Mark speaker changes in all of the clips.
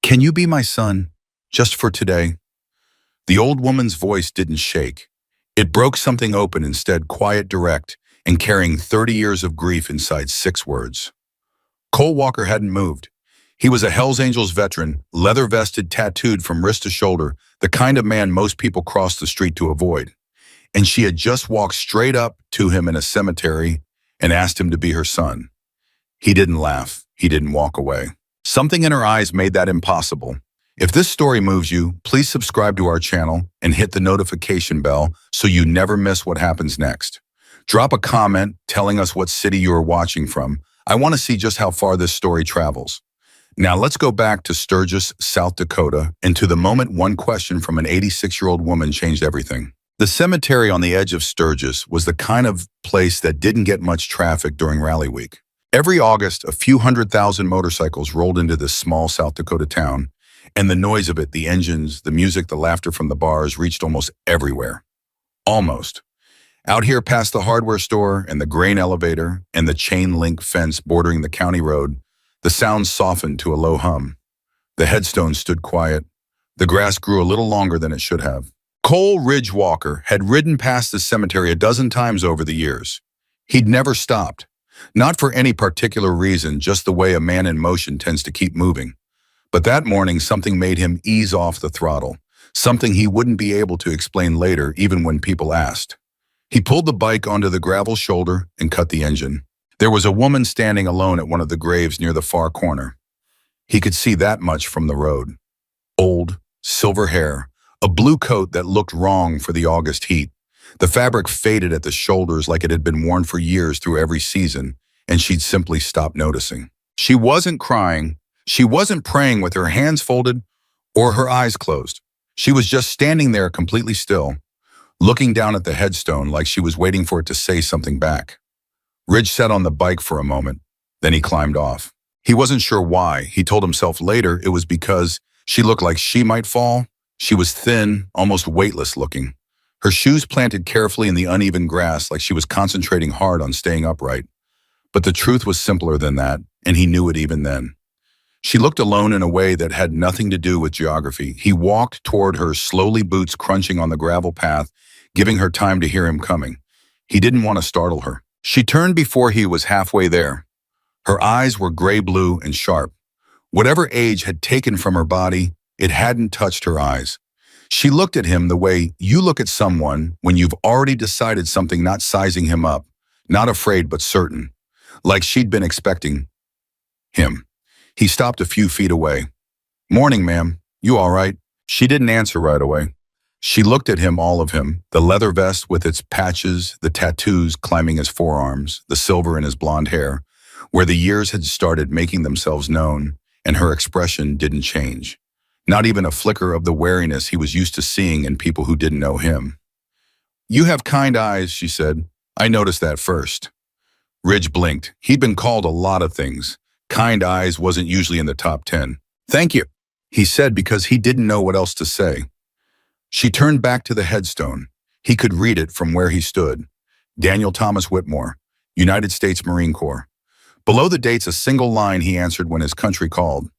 Speaker 1: Can you be my son, just for today? The old woman's voice didn't shake. It broke something open instead, quiet, direct, and carrying 30 years of grief inside 6 words. Cole Walker hadn't moved. He was a Hells Angels veteran, leather-vested, tattooed from wrist to shoulder, the kind of man most people cross the street to avoid. And she had just walked straight up to him in a cemetery and asked him to be her son. He didn't laugh. He didn't walk away. Something in her eyes made that impossible. If this story moves you, please subscribe to our channel and hit the notification bell so you never miss what happens next. Drop a comment telling us what city you are watching from. I want to see just how far this story travels. Now let's go back to Sturgis, South Dakota, and to the moment one question from an 86-year-old woman changed everything. The cemetery on the edge of Sturgis was the kind of place that didn't get much traffic during Rally Week. Every August, a few 100,000 motorcycles rolled into this small South Dakota town, and the noise of it, the engines, the music, the laughter from the bars reached almost everywhere. Almost. Out here past the hardware store and the grain elevator and the chain-link fence bordering the county road, the sound softened to a low hum. The headstone stood quiet. The grass grew a little longer than it should have. Cole Ridge Walker had ridden past the cemetery a dozen times over the years. He'd never stopped. Not for any particular reason, just the way a man in motion tends to keep moving. But that morning, something made him ease off the throttle, something he wouldn't be able to explain later, even when people asked. He pulled the bike onto the gravel shoulder and cut the engine. There was a woman standing alone at one of the graves near the far corner. He could see that much from the road. Old, silver hair, a blue coat that looked wrong for the August heat. The fabric faded at the shoulders like it had been worn for years through every season, and she'd simply stopped noticing. She wasn't crying. She wasn't praying with her hands folded or her eyes closed. She was just standing there completely still, looking down at the headstone like she was waiting for it to say something back. Ridge sat on the bike for a moment, then he climbed off. He wasn't sure why. He told himself later it was because she looked like she might fall. She was thin, almost weightless looking. Her shoes planted carefully in the uneven grass like she was concentrating hard on staying upright. But the truth was simpler than that, and he knew it even then. She looked alone in a way that had nothing to do with geography. He walked toward her, slowly, boots crunching on the gravel path, giving her time to hear him coming. He didn't want to startle her. She turned before he was halfway there. Her eyes were gray-blue and sharp. Whatever age had taken from her body, it hadn't touched her eyes. She looked at him the way you look at someone when you've already decided something, not sizing him up, not afraid but certain, like she'd been expecting him. He stopped a few feet away. "Morning, ma'am. You all right?" She didn't answer right away. She looked at him, all of him, the leather vest with its patches, the tattoos climbing his forearms, the silver in his blonde hair, where the years had started making themselves known, and her expression didn't change. Not even a flicker of the wariness he was used to seeing in people who didn't know him. "You have kind eyes," she said. "I noticed that first." Ridge blinked. He'd been called a lot of things. Kind eyes wasn't usually in the top 10. "Thank you," he said because he didn't know what else to say. She turned back to the headstone. He could read it from where he stood. Daniel Thomas Whitmore, United States Marine Corps. Below the dates, a single line he answered when his country called.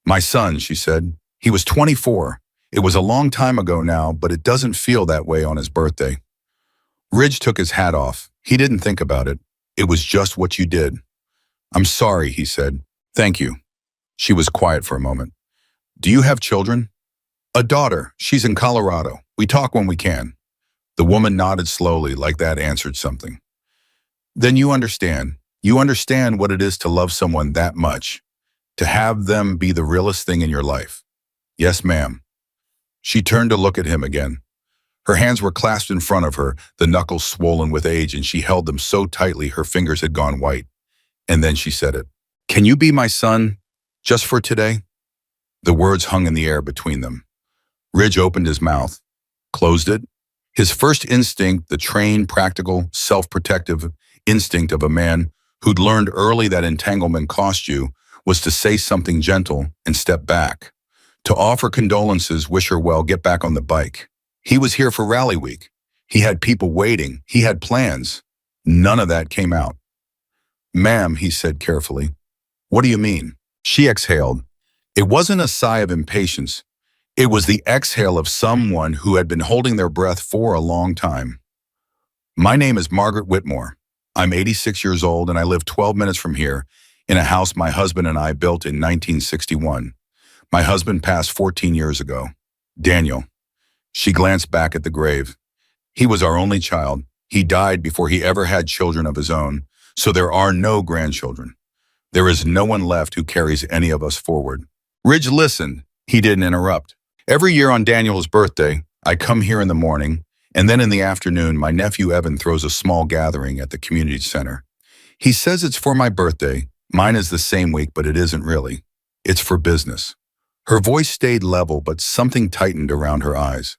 Speaker 1: "My son," she said. He was 24. It was a long time ago now, but it doesn't feel that way on his birthday. Ridge took his hat off. He didn't think about it. It was just what you did. "I'm sorry," he said. "Thank you." She was quiet for a moment. "Do you have children?" "A daughter. She's in Colorado. We talk when we can." The woman nodded slowly, like that answered something. "Then you understand. You understand what it is to love someone that much, to have them be the realest thing in your life." "Yes, ma'am." She turned to look at him again. Her hands were clasped in front of her, the knuckles swollen with age, and she held them so tightly her fingers had gone white. And then she said it. "Can you be my son, just for today?" The words hung in the air between them. Ridge opened his mouth, closed it. His first instinct, the trained, practical, self-protective instinct of a man who'd learned early that entanglement cost you, was to say something gentle and step back. To offer condolences, wish her well, get back on the bike. He was here for Rally Week. He had people waiting. He had plans. None of that came out. "Ma'am," he said carefully. "What do you mean?" She exhaled. It wasn't a sigh of impatience. It was the exhale of someone who had been holding their breath for a long time. My name is Margaret Whitmore. I'm 86 years old and I live 12 minutes from here in a house my husband and I built in 1961. My husband passed 14 years ago. Daniel. She glanced back at the grave. He was our only child. He died before he ever had children of his own, so there are no grandchildren. There is no one left who carries any of us forward. Ridge listened. He didn't interrupt. Every year on Daniel's birthday, I come here in the morning, and then in the afternoon, my nephew Evan throws a small gathering at the community center. He says it's for my birthday. Mine is the same week, but it isn't really. It's for business. Her voice stayed level, but something tightened around her eyes.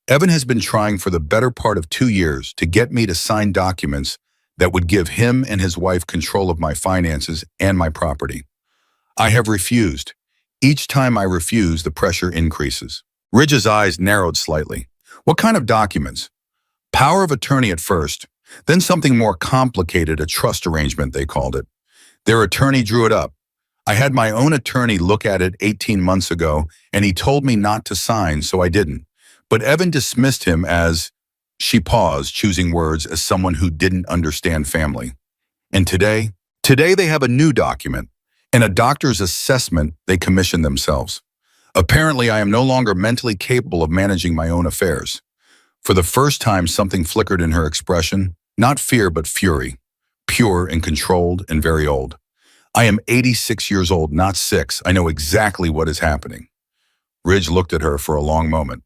Speaker 1: Evan has been trying for the better part of 2 years to get me to sign documents that would give him and his wife control of my finances and my property. I have refused. Each time I refuse, the pressure increases. Ridge's eyes narrowed slightly. What kind of documents? Power of attorney at first, then something more complicated, a trust arrangement, they called it. Their attorney drew it up. I had my own attorney look at it 18 months ago, and he told me not to sign, so I didn't. But Evan dismissed him as, she paused, choosing words as someone who didn't understand family. And today they have a new document, and a doctor's assessment they commissioned themselves. Apparently, I am no longer mentally capable of managing my own affairs. For the first time, something flickered in her expression, not fear, but fury. Pure and controlled and very old. I am 86 years old, not 6. I know exactly what is happening. Ridge looked at her for a long moment.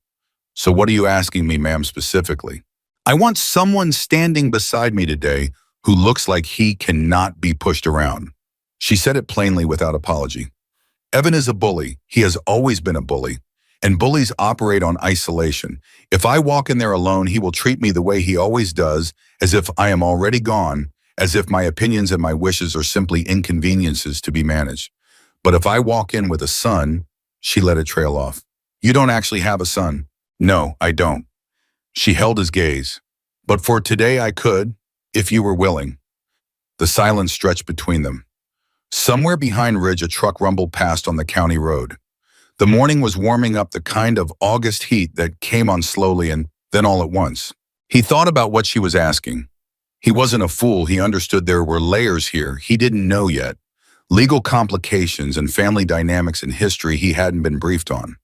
Speaker 1: So what are you asking me, ma'am, specifically? I want someone standing beside me today who looks like he cannot be pushed around. She said it plainly without apology. Evan is a bully. He has always been a bully. And bullies operate on isolation. If I walk in there alone, he will treat me the way he always does, as if I am already gone, as if my opinions and my wishes are simply inconveniences to be managed. But if I walk in with a son, she let it trail off. You don't actually have a son. No, I don't. She held his gaze. But for today I could, if you were willing. The silence stretched between them. Somewhere behind Ridge, a truck rumbled past on the county road. The morning was warming up, the kind of August heat that came on slowly and then all at once. He thought about what she was asking. He wasn't a fool. He understood there were layers here he didn't know yet. Legal complications and family dynamics and history he hadn't been briefed on.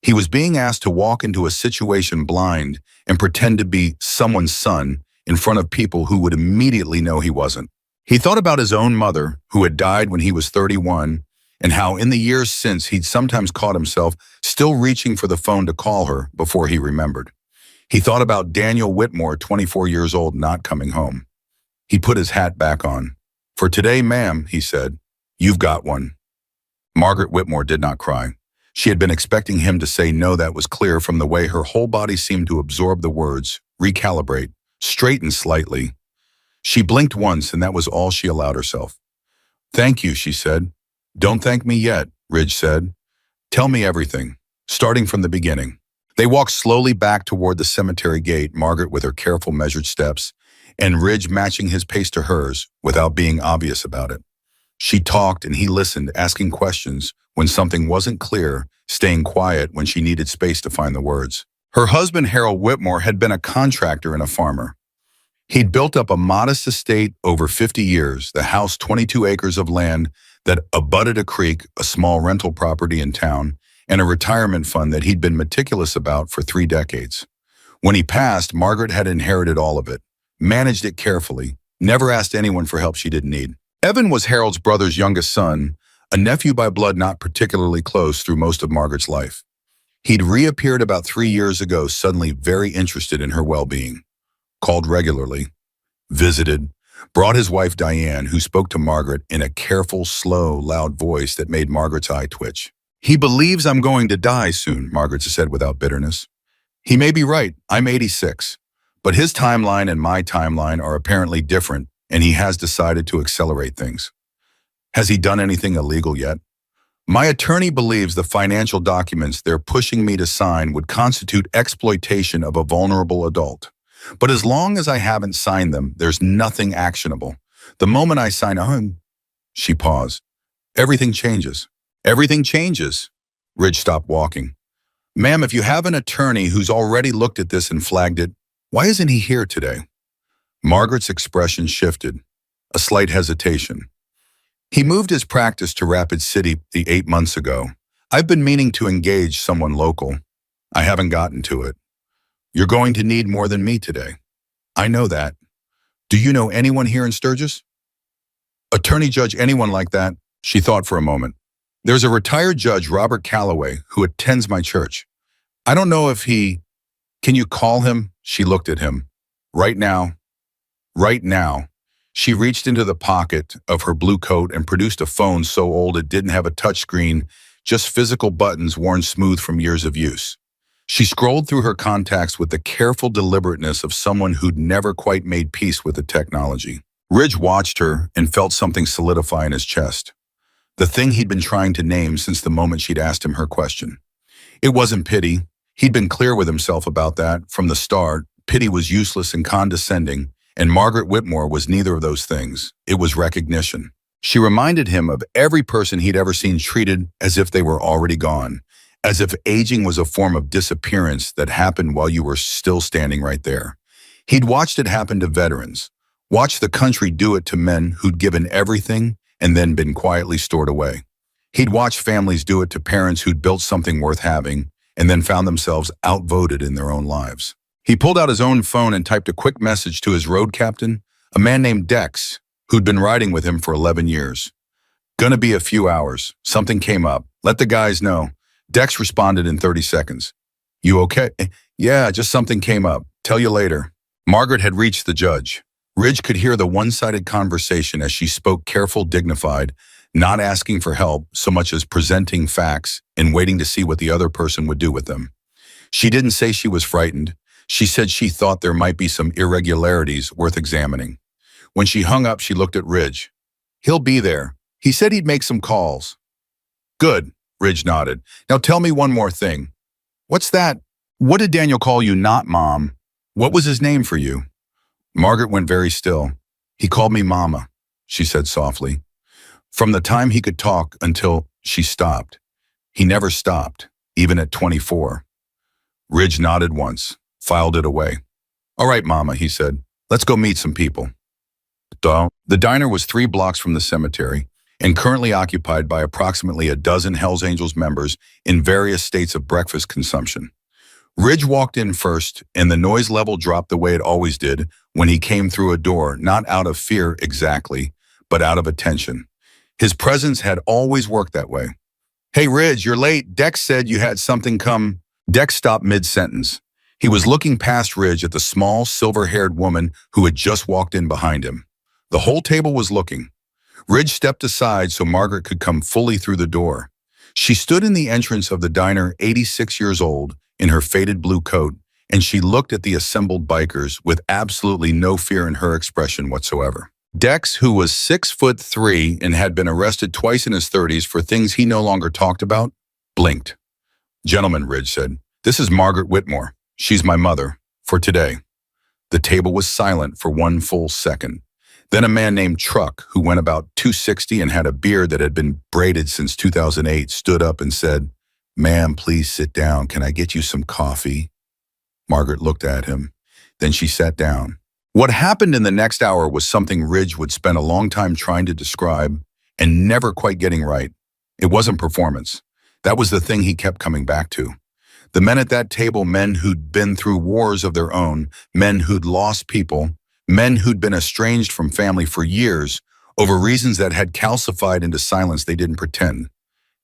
Speaker 1: He was being asked to walk into a situation blind and pretend to be someone's son in front of people who would immediately know he wasn't. He thought about his own mother, who had died when he was 31, and how in the years since he'd sometimes caught himself still reaching for the phone to call her before he remembered. He thought about Daniel Whitmore, 24 years old, not coming home. He put his hat back on. For today, ma'am, he said, you've got one. Margaret Whitmore did not cry. She had been expecting him to say no. That was clear from the way her whole body seemed to absorb the words, recalibrate, straighten slightly. She blinked once, and that was all she allowed herself. Thank you, she said. Don't thank me yet, Ridge said. Tell me everything, starting from the beginning. They walked slowly back toward the cemetery gate, Margaret with her careful measured steps, and Ridge matching his pace to hers without being obvious about it. She talked and he listened, asking questions when something wasn't clear, staying quiet when she needed space to find the words. Her husband, Harold Whitmore, had been a contractor and a farmer. He'd built up a modest estate over 50 years, the house 22 acres of land that abutted a creek, a small rental property in town, and a retirement fund that he'd been meticulous about for 3 decades. When he passed, Margaret had inherited all of it, managed it carefully, never asked anyone for help she didn't need. Evan was Harold's brother's youngest son, a nephew by blood not particularly close through most of Margaret's life. He'd reappeared about 3 years ago, suddenly very interested in her well-being. Called regularly, visited, brought his wife Diane, who spoke to Margaret in a careful, slow, loud voice that made Margaret's eye twitch. He believes I'm going to die soon, Margaret said without bitterness. He may be right, I'm 86, but his timeline and my timeline are apparently different, and he has decided to accelerate things. Has he done anything illegal yet? My attorney believes the financial documents they're pushing me to sign would constitute exploitation of a vulnerable adult. But as long as I haven't signed them, there's nothing actionable. The moment I sign on, she paused. Everything changes. Everything changes. Ridge stopped walking. Ma'am, if you have an attorney who's already looked at this and flagged it, why isn't he here today? Margaret's expression shifted, a slight hesitation. He moved his practice to Rapid City 8 months ago. I've been meaning to engage someone local. I haven't gotten to it. You're going to need more than me today. I know that. Do you know anyone here in Sturgis? Attorney Judge, anyone like that? She thought for a moment. There's a retired judge, Robert Calloway, who attends my church. I don't know if he... Can you call him? She looked at him. Right now. Right now. She reached into the pocket of her blue coat and produced a phone so old it didn't have a touchscreen, just physical buttons worn smooth from years of use. She scrolled through her contacts with the careful deliberateness of someone who'd never quite made peace with the technology. Ridge watched her and felt something solidify in his chest. The thing he'd been trying to name since the moment she'd asked him her question. It wasn't pity. He'd been clear with himself about that from the start. Pity was useless and condescending, and Margaret Whitmore was neither of those things. It was recognition. She reminded him of every person he'd ever seen treated as if they were already gone, as if aging was a form of disappearance that happened while you were still standing right there. He'd watched it happen to veterans, watched the country do it to men who'd given everything and then been quietly stored away. He'd watched families do it to parents who'd built something worth having and then found themselves outvoted in their own lives. He pulled out his own phone and typed a quick message to his road captain, a man named Dex, who'd been riding with him for 11 years. Gonna be a few hours. Something came up. Let the guys know. Dex responded in 30 seconds. You okay? Yeah, just something came up. Tell you later. Margaret had reached the judge. Ridge could hear the one-sided conversation as she spoke careful, dignified, not asking for help so much as presenting facts and waiting to see what the other person would do with them. She didn't say she was frightened. She said she thought there might be some irregularities worth examining. When she hung up, she looked at Ridge. He'll be there. He said he'd make some calls. Good, Ridge nodded. Now tell me one more thing. What's that? What did Daniel call you, not Mom? What was his name for you? Margaret went very still. He called me Mama, she said softly. From the time he could talk until she stopped. He never stopped, even at 24. Ridge nodded once, filed it away. All right, Mama, he said. Let's go meet some people. The diner was 3 blocks from the cemetery and currently occupied by approximately a dozen Hells Angels members in various states of breakfast consumption. Ridge walked in first, and the noise level dropped the way it always did when he came through a door, not out of fear exactly, but out of attention. His presence had always worked that way. Hey, Ridge, you're late. Dex said you had something come. Dex stopped mid-sentence. He was looking past Ridge at the small, silver-haired woman who had just walked in behind him. The whole table was looking. Ridge stepped aside so Margaret could come fully through the door. She stood in the entrance of the diner, 86 years old, in her faded blue coat, and she looked at the assembled bikers with absolutely no fear in her expression whatsoever. Dex, who was 6'3" and had been arrested twice in his 30s for things he no longer talked about, blinked. Gentlemen, Ridge said, this is Margaret Whitmore. She's my mother, for today. The table was silent for 1 full second. Then a man named Truck, who went about 260 and had a beard that had been braided since 2008, stood up and said, Ma'am, please sit down. Can I get you some coffee? Margaret looked at him. Then she sat down. What happened in the next hour was something Ridge would spend a long time trying to describe and never quite getting right. It wasn't performance. That was the thing he kept coming back to. The men at that table, men who'd been through wars of their own, men who'd lost people, men who'd been estranged from family for years over reasons that had calcified into silence they didn't pretend.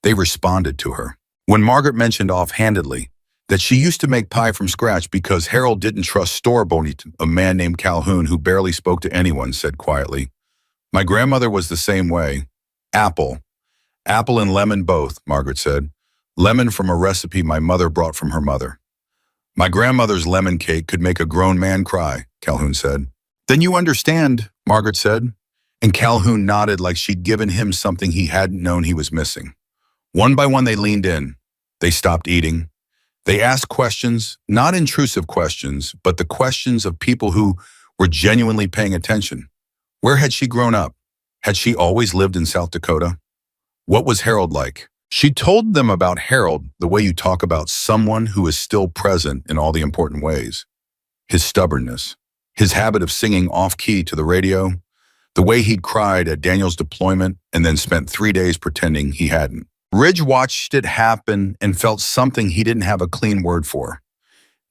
Speaker 1: They responded to her. When Margaret mentioned offhandedly that she used to make pie from scratch because Harold didn't trust store-bought, a man named Calhoun who barely spoke to anyone said quietly, My grandmother was the same way. Apple. Apple and lemon both, Margaret said. Lemon from a recipe my mother brought from her mother. My grandmother's lemon cake could make a grown man cry, Calhoun said. Then you understand, Margaret said, and Calhoun nodded like she'd given him something he hadn't known he was missing. One by one they leaned in. They stopped eating. They asked questions, not intrusive questions, but the questions of people who were genuinely paying attention. Where had she grown up? Had she always lived in South Dakota? What was Harold like? She told them about Harold the way you talk about someone who is still present in all the important ways. His stubbornness, his habit of singing off-key to the radio, the way he'd cried at Daniel's deployment and then spent 3 days pretending he hadn't. Ridge watched it happen and felt something he didn't have a clean word for.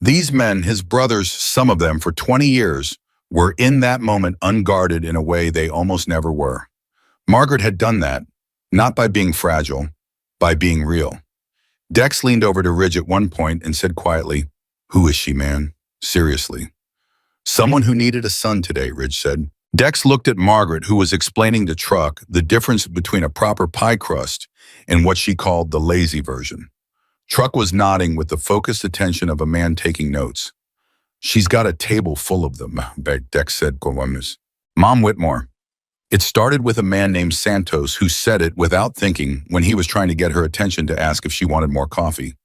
Speaker 1: These men, his brothers, some of them for 20 years, were in that moment unguarded in a way they almost never were. Margaret had done that, not by being fragile, by being real. Dex leaned over to Ridge at one point and said quietly, "Who is she, man? Seriously." "Someone who needed a son today," Ridge said. Dex looked at Margaret, who was explaining to Truck the difference between a proper pie crust and what she called the lazy version. Truck was nodding with the focused attention of a man taking notes. "She's got a table full of them," Dex said. "Mom Whitmore." It started with a man named Santos who said it without thinking when he was trying to get her attention to ask if she wanted more coffee.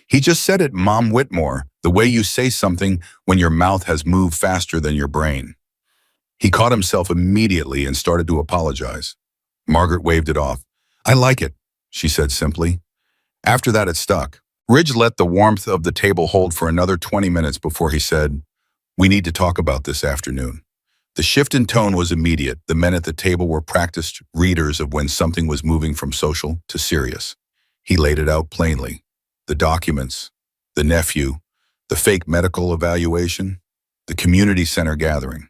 Speaker 1: He just said it, "Mom Whitmore," the way you say something when your mouth has moved faster than your brain. He caught himself immediately and started to apologize. Margaret waved it off. "I like it," she said simply. After that, it stuck. Ridge let the warmth of the table hold for another 20 minutes before he said, "We need to talk about this afternoon." The shift in tone was immediate. The men at the table were practiced readers of when something was moving from social to serious. He laid it out plainly. The documents, the nephew, the fake medical evaluation, the community center gathering.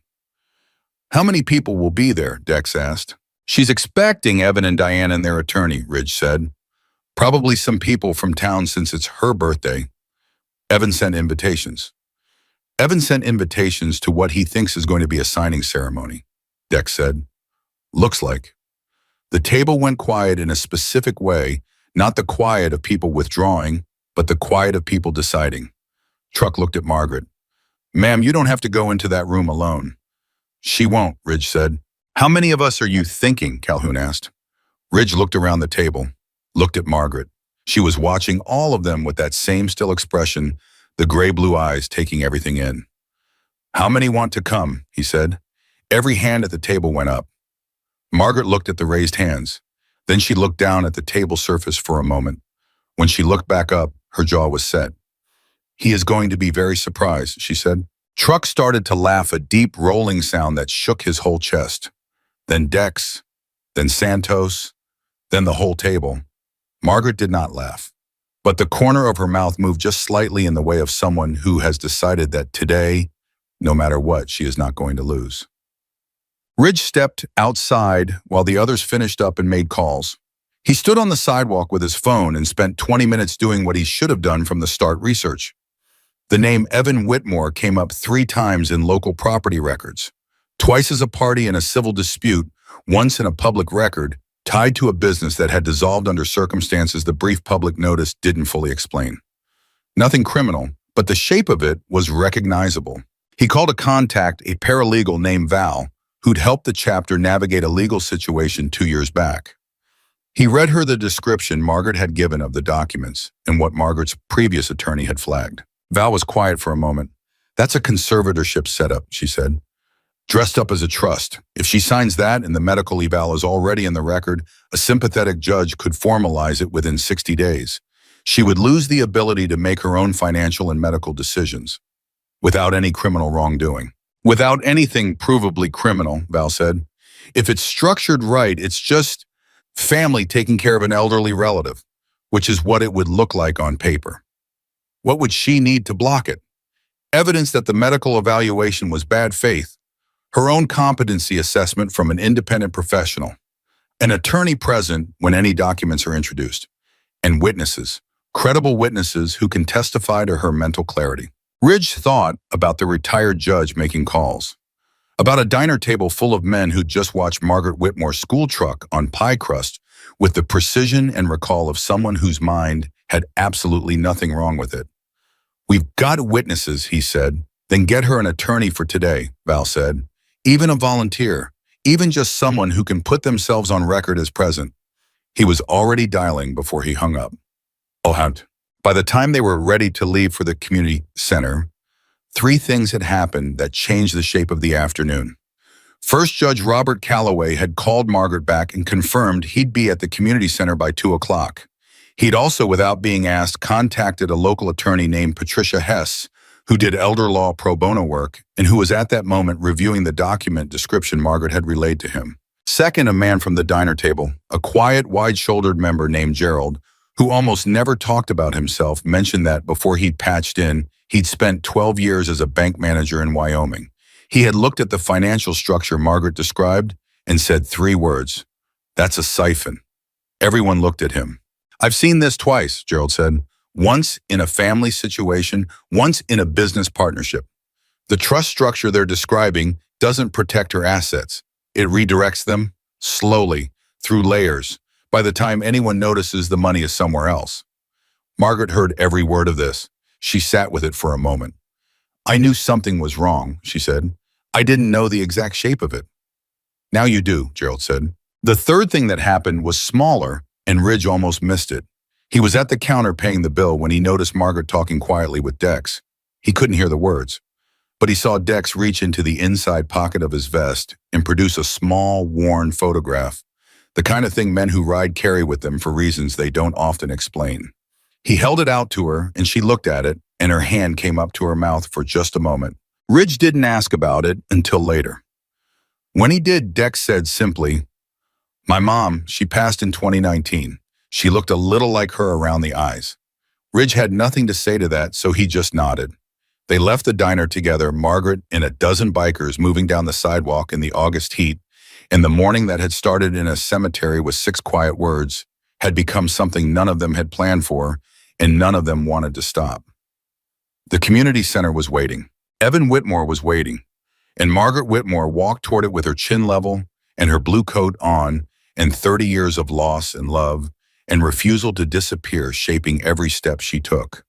Speaker 1: "How many people will be there?" Dex asked. "She's expecting Evan and Diane and their attorney," Ridge said. "Probably some people from town since it's her birthday." Evan sent invitations. Evan sent invitations to what he thinks is going to be a signing ceremony, Dex said. "Looks like." The table went quiet in a specific way, not the quiet of people withdrawing, but the quiet of people deciding. Truck looked at Margaret. "Ma'am, you don't have to go into that room alone." "She won't," Ridge said. "How many of us are you thinking?" Calhoun asked. Ridge looked around the table, looked at Margaret. She was watching all of them with that same still expression, the gray-blue eyes taking everything in. "How many want to come?" he said. Every hand at the table went up. Margaret looked at the raised hands. Then she looked down at the table surface for a moment. When she looked back up, her jaw was set. "He is going to be very surprised," she said. Truck started to laugh, a deep rolling sound that shook his whole chest. Then Dex, then Santos, then the whole table. Margaret did not laugh, but the corner of her mouth moved just slightly in the way of someone who has decided that today, no matter what, she is not going to lose. Ridge stepped outside while the others finished up and made calls. He stood on the sidewalk with his phone and spent 20 minutes doing what he should have done from the start: research. The name Evan Whitmore came up 3 times in local property records, twice as a party in a civil dispute, once in a public record, tied to a business that had dissolved under circumstances the brief public notice didn't fully explain. Nothing criminal, but the shape of it was recognizable. He called a contact, a paralegal named Val, who'd helped the chapter navigate a legal situation 2 years back. He read her the description Margaret had given of the documents and what Margaret's previous attorney had flagged. Val was quiet for a moment. "That's a conservatorship setup," she said. "Dressed up as a trust. If she signs that and the medical eval is already in the record, a sympathetic judge could formalize it within 60 days. She would lose the ability to make her own financial and medical decisions without any criminal wrongdoing." "Without anything provably criminal," Val said. "If it's structured right, it's just family taking care of an elderly relative, which is what it would look like on paper. What would she need to block it? Evidence that the medical evaluation was bad faith, her own competency assessment from an independent professional, an attorney present when any documents are introduced, and witnesses, credible witnesses who can testify to her mental clarity." Ridge thought about the retired judge making calls, about a diner table full of men who'd just watched Margaret Whitmore's school truck on pie crust with the precision and recall of someone whose mind had absolutely nothing wrong with it. "We've got witnesses," he said. "Then get her an attorney for today," Val said. "Even a volunteer, even just someone who can put themselves on record as present." He was already dialing before he hung up. By the time they were ready to leave for the community center, 3 things had happened that changed the shape of the afternoon. First, Judge Robert Calloway had called Margaret back and confirmed he'd be at the community center by 2 o'clock. He'd also, without being asked, contacted a local attorney named Patricia Hess, who did elder law pro bono work and who was at that moment reviewing the document description Margaret had relayed to him. Second, a man from the diner table, a quiet, wide-shouldered member named Gerald, who almost never talked about himself, mentioned that before he'd patched in, he'd spent 12 years as a bank manager in Wyoming. He had looked at the financial structure Margaret described and said 3 words, "That's a siphon." Everyone looked at him. "I've seen this twice," Gerald said. "Once in a family situation, once in a business partnership. The trust structure they're describing doesn't protect her assets. It redirects them, slowly, through layers. By the time anyone notices, the money is somewhere else." Margaret heard every word of this. She sat with it for a moment. "I knew something was wrong," she said. "I didn't know the exact shape of it." "Now you do," Gerald said. The third thing that happened was smaller, and Ridge almost missed it. He was at the counter paying the bill when he noticed Margaret talking quietly with Dex. He couldn't hear the words, but he saw Dex reach into the inside pocket of his vest and produce a small, worn photograph, the kind of thing men who ride carry with them for reasons they don't often explain. He held it out to her, and she looked at it, and her hand came up to her mouth for just a moment. Ridge didn't ask about it until later. When he did, Dex said simply, "My mom, she passed in 2019. She looked a little like her around the eyes." Ridge had nothing to say to that, so he just nodded. They left the diner together, Margaret and a dozen bikers moving down the sidewalk in the August heat, and the morning that had started in a cemetery with 6 quiet words had become something none of them had planned for, and none of them wanted to stop. The community center was waiting. Evan Whitmore was waiting, and Margaret Whitmore walked toward it with her chin level and her blue coat on, and 30 years of loss and love and refusal to disappear shaping every step she took.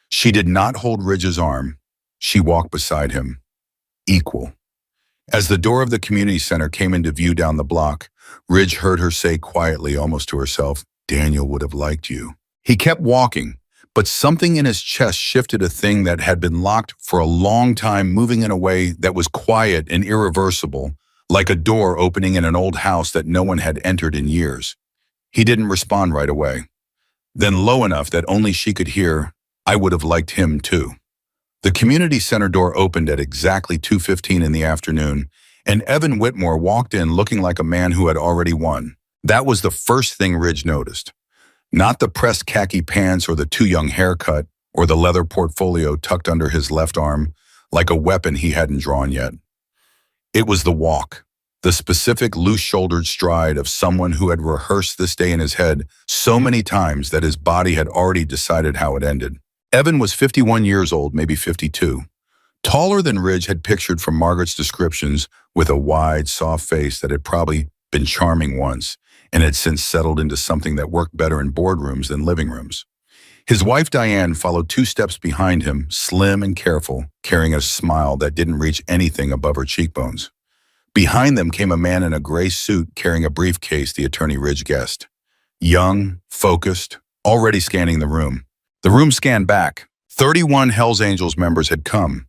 Speaker 1: She did not hold Ridge's arm. She walked beside him, equal. As the door of the community center came into view down the block, Ridge heard her say quietly, almost to herself, "Daniel would have liked you." He kept walking, but something in his chest shifted, a thing that had been locked for a long time, moving in a way that was quiet and irreversible, like a door opening in an old house that no one had entered in years. He didn't respond right away. Then low enough that only she could hear, "I would have liked him too." The community center door opened at exactly 2:15 in the afternoon, and Evan Whitmore walked in looking like a man who had already won. That was the first thing Ridge noticed. Not the pressed khaki pants or the too young haircut or the leather portfolio tucked under his left arm like a weapon he hadn't drawn yet. It was the walk, the specific loose-shouldered stride of someone who had rehearsed this day in his head so many times that his body had already decided how it ended. Evan was 51 years old, maybe 52. Taller than Ridge had pictured from Margaret's descriptions, with a wide, soft face that had probably been charming once and had since settled into something that worked better in boardrooms than living rooms. His wife Diane followed 2 steps behind him, slim and careful, carrying a smile that didn't reach anything above her cheekbones. Behind them came a man in a gray suit carrying a briefcase, the attorney Ridge guessed. Young, focused, already scanning the room. The room scanned back. 31 Hells Angels members had come.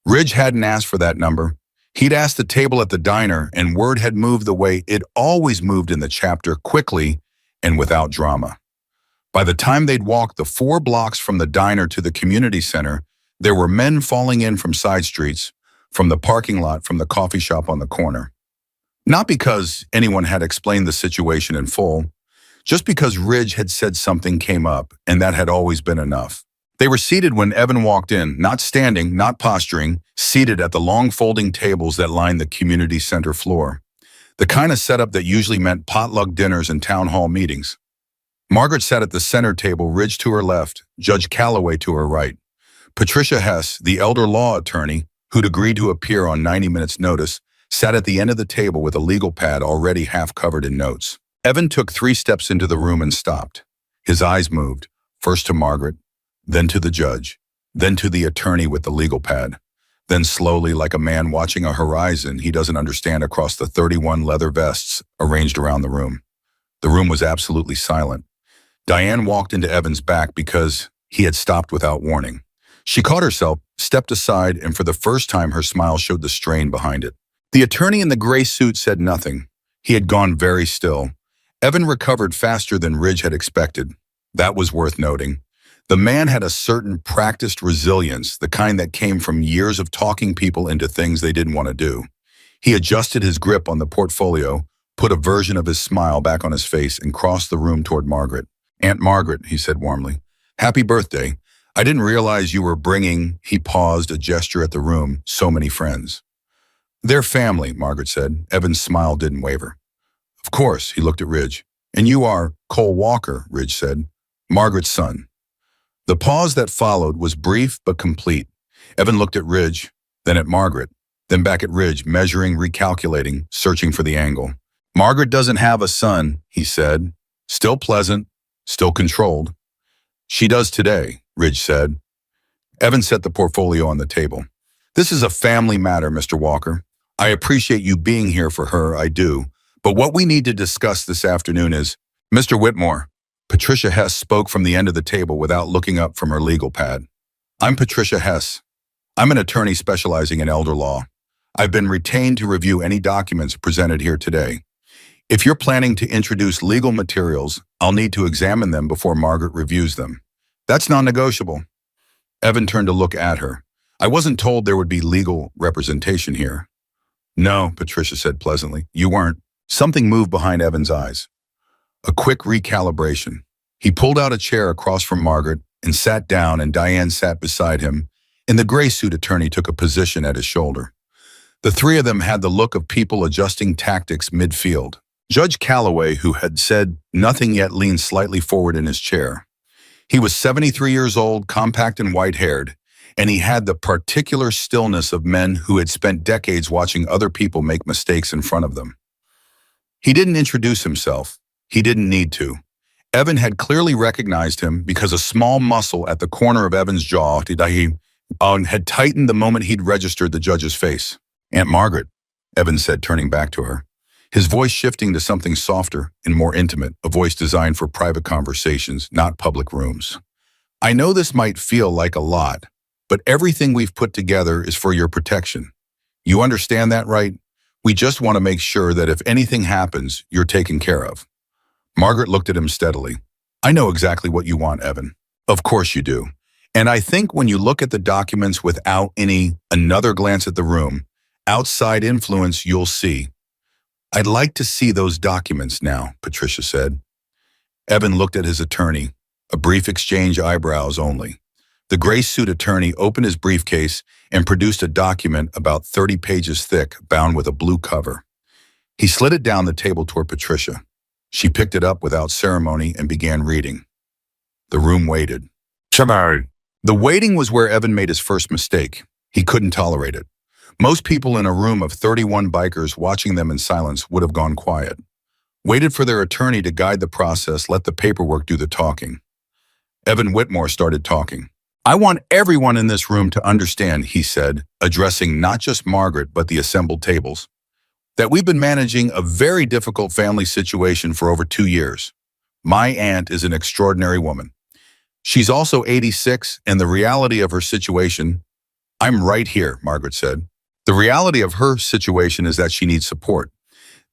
Speaker 1: Ridge hadn't asked for that number. He'd asked the table at the diner, and word had moved the way it always moved in the chapter, quickly and without drama. By the time they'd walked the 4 blocks from the diner to the community center, there were men falling in from side streets, from the parking lot, from the coffee shop on the corner. Not because anyone had explained the situation in full, just because Ridge had said something came up, and that had always been enough. They were seated when Evan walked in, not standing, not posturing, seated at the long folding tables that lined the community center floor. The kind of setup that usually meant potluck dinners and town hall meetings. Margaret sat at the center table, Ridge to her left, Judge Calloway to her right. Patricia Hess, the elder law attorney, who'd agreed to appear on 90 minutes' notice, sat at the end of the table with a legal pad already half covered in notes. Evan took 3 steps into the room and stopped. His eyes moved, first to Margaret, then to the judge, then to the attorney with the legal pad. Then slowly, like a man watching a horizon he doesn't understand, across the 31 leather vests arranged around the room. The room was absolutely silent. Diane walked into Evan's back because he had stopped without warning. She caught herself, stepped aside, and for the first time her smile showed the strain behind it. The attorney in the gray suit said nothing. He had gone very still. Evan recovered faster than Ridge had expected. That was worth noting. The man had a certain practiced resilience, the kind that came from years of talking people into things they didn't want to do. He adjusted his grip on the portfolio, put a version of his smile back on his face, and crossed the room toward Margaret. "Aunt Margaret," he said warmly, "happy birthday. I didn't realize you were bringing," he paused, a gesture at the room, "so many friends." "They're family," Margaret said. Evan's smile didn't waver. "Of course," he looked at Ridge. "And you are Cole Walker," Ridge said, "Margaret's son." The pause that followed was brief but complete. Evan looked at Ridge, then at Margaret, then back at Ridge, measuring, recalculating, searching for the angle. "Margaret doesn't have a son," he said. "Still pleasant, still controlled." "She does today," Ridge said. Evan set the portfolio on the table. "This is a family matter, Mr. Walker. I appreciate you being here for her, I do. But what we need to discuss this afternoon is, Mr. Whitmore." Patricia Hess spoke from the end of the table without looking up from her legal pad. "I'm Patricia Hess. I'm an attorney specializing in elder law. I've been retained to review any documents presented here today. If you're planning to introduce legal materials, I'll need to examine them before Margaret reviews them. That's non-negotiable." Evan turned to look at her. "I wasn't told there would be legal representation here." "No," Patricia said pleasantly, "you weren't." Something moved behind Evan's eyes. A quick recalibration. He pulled out a chair across from Margaret and sat down, and Diane sat beside him, and the gray suit attorney took a position at his shoulder. The three of them had the look of people adjusting tactics midfield. Judge Calloway, who had said nothing yet, leaned slightly forward in his chair. He was 73 years old, compact and white-haired, and he had the particular stillness of men who had spent decades watching other people make mistakes in front of them. He didn't introduce himself. He didn't need to. Evan had clearly recognized him because a small muscle at the corner of Evan's jaw had tightened the moment he'd registered the judge's face. "Aunt Margaret," Evan said, turning back to her, his voice shifting to something softer and more intimate, a voice designed for private conversations, not public rooms. "I know this might feel like a lot, but everything we've put together is for your protection. You understand that, right? We just want to make sure that if anything happens, you're taken care of." Margaret looked at him steadily. "I know exactly what you want, Evan. Of course you do. And I think when you look at the documents without another glance at the room, outside influence, you'll see." "I'd like to see those documents now," Patricia said. Evan looked at his attorney, a brief exchange, eyebrows only. The gray suit attorney opened his briefcase and produced a document about 30 pages thick, bound with a blue cover. He slid it down the table toward Patricia. She picked it up without ceremony and began reading. The room waited. The waiting was where Evan made his first mistake. He couldn't tolerate it. Most people in a room of 31 bikers watching them in silence would have gone quiet. Waited for their attorney to guide the process, let the paperwork do the talking. Evan Whitmore started talking. "I want everyone in this room to understand," he said, addressing not just Margaret but the assembled tables, "that we've been managing a very difficult family situation for over 2 years. My aunt is an extraordinary woman. She's also 86, and the reality of her situation—" "I'm right here," Margaret said. "The reality of her situation is that she needs support.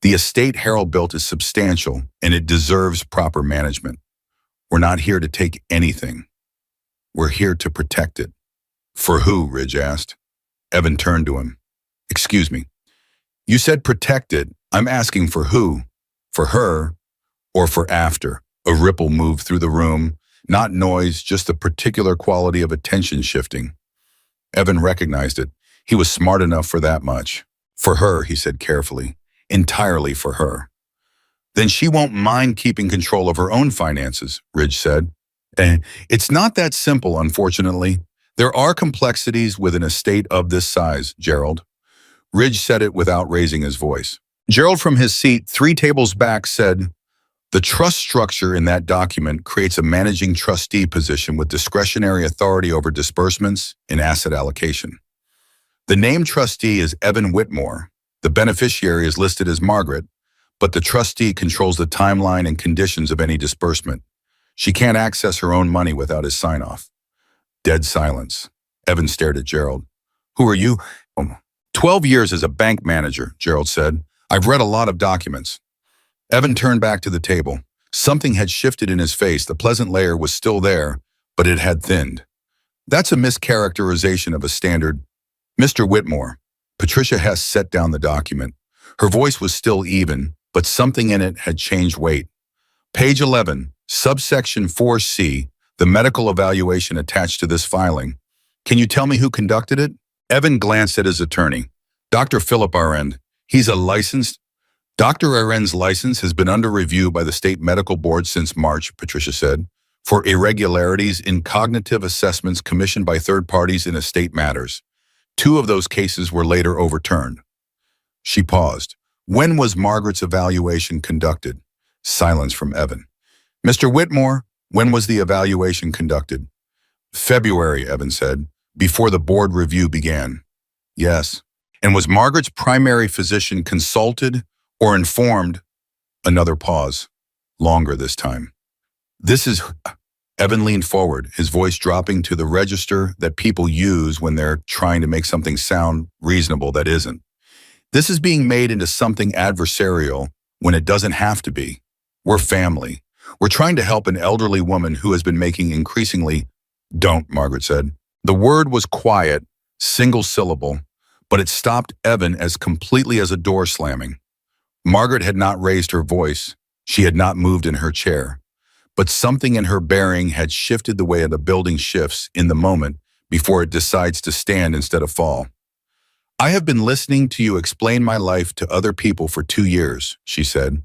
Speaker 1: The estate Harold built is substantial, and it deserves proper management. We're not here to take anything. We're here to protect it." "For who?" Ridge asked. Evan turned to him. "Excuse me. You said protect it. I'm asking for who? For her or for after?" A ripple moved through the room, not noise, just the particular quality of attention shifting. Evan recognized it. He was smart enough for that much. "For her," he said carefully. "Entirely for her." "Then she won't mind keeping control of her own finances," Ridge said. It's not that simple, unfortunately. There are complexities with an estate of this size, Gerald." Ridge said it without raising his voice. Gerald, from his seat 3 tables back, said, "The trust structure in that document creates a managing trustee position with discretionary authority over disbursements and asset allocation. The named trustee is Evan Whitmore. The beneficiary is listed as Margaret, but the trustee controls the timeline and conditions of any disbursement. She can't access her own money without his sign-off." Dead silence. Evan stared at Gerald. "Who are you?" 12 years as a bank manager," Gerald said. "I've read a lot of documents." Evan turned back to the table. Something had shifted in his face. The pleasant layer was still there, but it had thinned. That's a mischaracterization of a standard. Mr. Whitmore. Patricia Hess set down the document. Her voice was still even, but something in it had changed weight. Page 11, subsection 4C, the medical evaluation attached to this filing. Can you tell me who conducted it? Evan glanced at his attorney. Dr. Philip Arend. He's a licensed. Dr. Arend's license has been under review by the state medical board since March, Patricia said, for irregularities in cognitive assessments commissioned by third parties in estate matters. 2 of those cases were later overturned. She paused. When was Margaret's evaluation conducted? Silence from Evan. Mr. Whitmore, when was the evaluation conducted? February, Evan said, before the board review began. Yes. And was Margaret's primary physician consulted or informed? Another pause. Longer this time. This is... Evan leaned forward, his voice dropping to the register that people use when they're trying to make something sound reasonable that isn't. This is being made into something adversarial when it doesn't have to be. We're family. We're trying to help an elderly woman who has been making increasingly... Don't, Margaret said. The word was quiet, single syllable, but it stopped Evan as completely as a door slamming. Margaret had not raised her voice. She had not moved in her chair. But something in her bearing had shifted the way a building shifts in the moment before it decides to stand instead of fall. I have been listening to you explain my life to other people for 2 years, she said.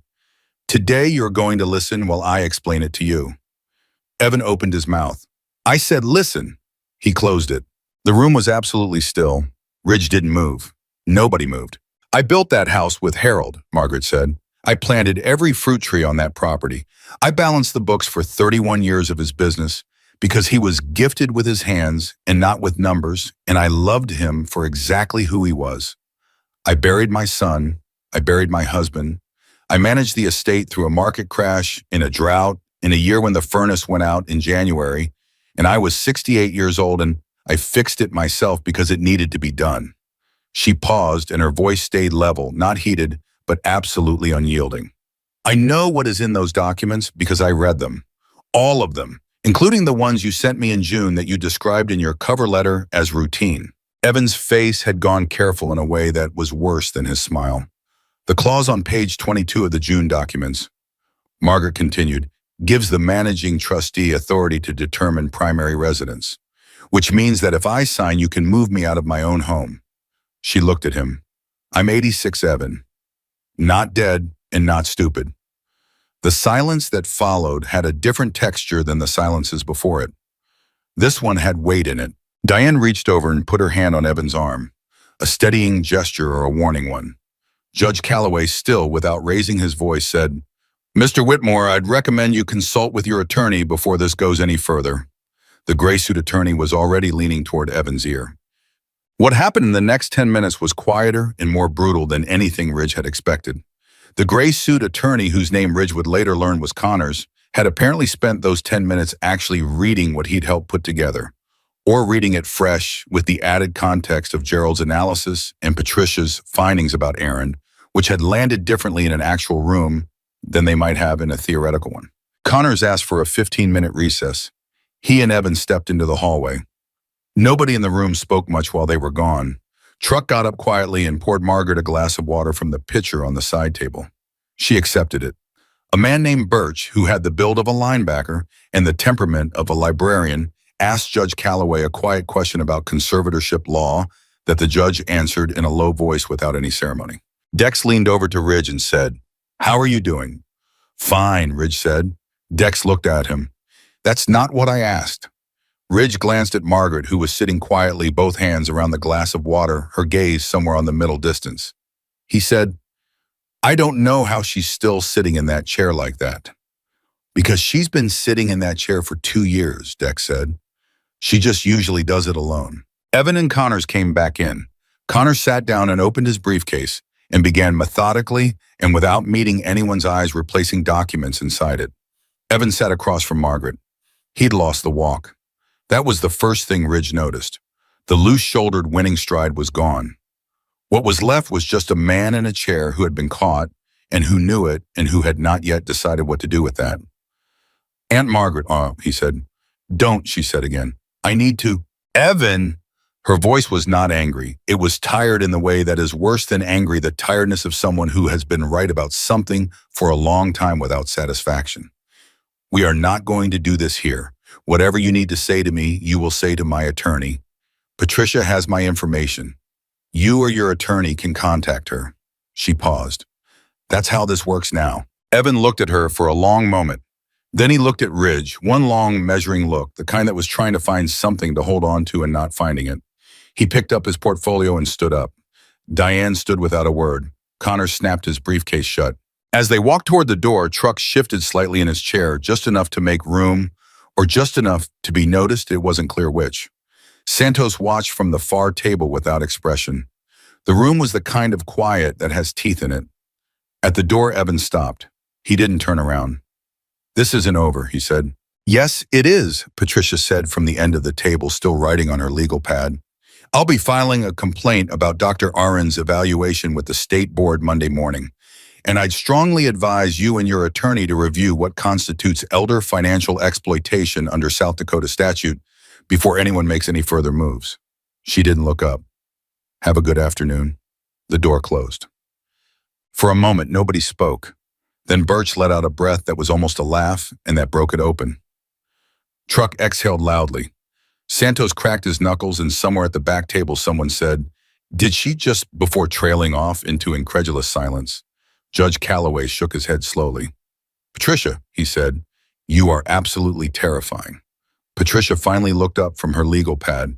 Speaker 1: Today you're going to listen while I explain it to you. Evan opened his mouth. I said listen. He closed it. The room was absolutely still. Ridge didn't move. Nobody moved. I built that house with Harold, Margaret said. I planted every fruit tree on that property. I balanced the books for 31 years of his business because he was gifted with his hands and not with numbers, and I loved him for exactly who he was. I buried my son. I buried my husband. I managed the estate through a market crash, in a drought, in a year when the furnace went out in January, and I was 68 years old, and I fixed it myself because it needed to be done. She paused, and her voice stayed level, not heated, but absolutely unyielding. I know what is in those documents because I read them. All of them, including the ones you sent me in June that you described in your cover letter as routine. Evan's face had gone careful in a way that was worse than his smile. The clause on page 22 of the June documents, Margaret continued, gives the managing trustee authority to determine primary residence, which means that if I sign, you can move me out of my own home. She looked at him. I'm 86, Evan. Not dead and not stupid. The silence that followed had a different texture than the silences before it. This one had weight in it. Diane reached over and put her hand on Evan's arm, a steadying gesture or a warning one. Judge Calloway, still without raising his voice, said, Mr. Whitmore, I'd recommend you consult with your attorney before this goes any further. The gray suit attorney was already leaning toward Evan's ear. What happened in the next 10 minutes was quieter and more brutal than anything Ridge had expected. The gray suit attorney, whose name Ridge would later learn was Connors, had apparently spent those 10 minutes actually reading what he'd helped put together, or reading it fresh with the added context of Gerald's analysis and Patricia's findings about Aaron, which had landed differently in an actual room than they might have in a theoretical one. Connors asked for a 15-minute recess. He and Evan stepped into the hallway. Nobody in the room spoke much while they were gone. Truck got up quietly and poured Margaret a glass of water from the pitcher on the side table. She accepted it. A man named Birch, who had the build of a linebacker and the temperament of a librarian, asked Judge Calloway a quiet question about conservatorship law that the judge answered in a low voice without any ceremony. Dex leaned over to Ridge and said, How are you doing? Fine, Ridge said. Dex looked at him. That's not what I asked. Ridge glanced at Margaret, who was sitting quietly, both hands around the glass of water, her gaze somewhere on the middle distance. He said, I don't know how she's still sitting in that chair like that. Because she's been sitting in that chair for 2 years, Dex said. She just usually does it alone. Evan and Connors came back in. Connors sat down and opened his briefcase and began methodically and without meeting anyone's eyes replacing documents inside it. Evan sat across from Margaret. He'd lost the walk. That was the first thing Ridge noticed. The loose-shouldered winning stride was gone. What was left was just a man in a chair who had been caught, and who knew it and who had not yet decided what to do with that. Aunt Margaret, he said. Don't, she said again. I need to. Evan! Her voice was not angry. It was tired in the way that is worse than angry, the tiredness of someone who has been right about something for a long time without satisfaction. We are not going to do this here. Whatever you need to say to me, you will say to my attorney. Patricia has my information. You or your attorney can contact her. She paused. That's how this works now. Evan looked at her for a long moment. Then he looked at Ridge, one long measuring look, the kind that was trying to find something to hold on to and not finding it. He picked up his portfolio and stood up. Diane stood without a word. Connor snapped his briefcase shut. As they walked toward the door, Truck shifted slightly in his chair, just enough to make room, or just enough to be noticed, it wasn't clear which. Santos watched from the far table without expression. The room was the kind of quiet that has teeth in it. At the door, Evan stopped. He didn't turn around. This isn't over, he said. Yes, it is, Patricia said from the end of the table, still writing on her legal pad. I'll be filing a complaint about Dr. Aron's evaluation with the state board Monday morning, and I'd strongly advise you and your attorney to review what constitutes elder financial exploitation under South Dakota statute before anyone makes any further moves. She didn't look up. Have a good afternoon. The door closed. For a moment, nobody spoke. Then Birch let out a breath that was almost a laugh, and that broke it open. Truck exhaled loudly. Santos cracked his knuckles, and somewhere at the back table someone said, "Did she just," before trailing off into incredulous silence. Judge Calloway shook his head slowly. "Patricia," he said, "you are absolutely terrifying." Patricia finally looked up from her legal pad.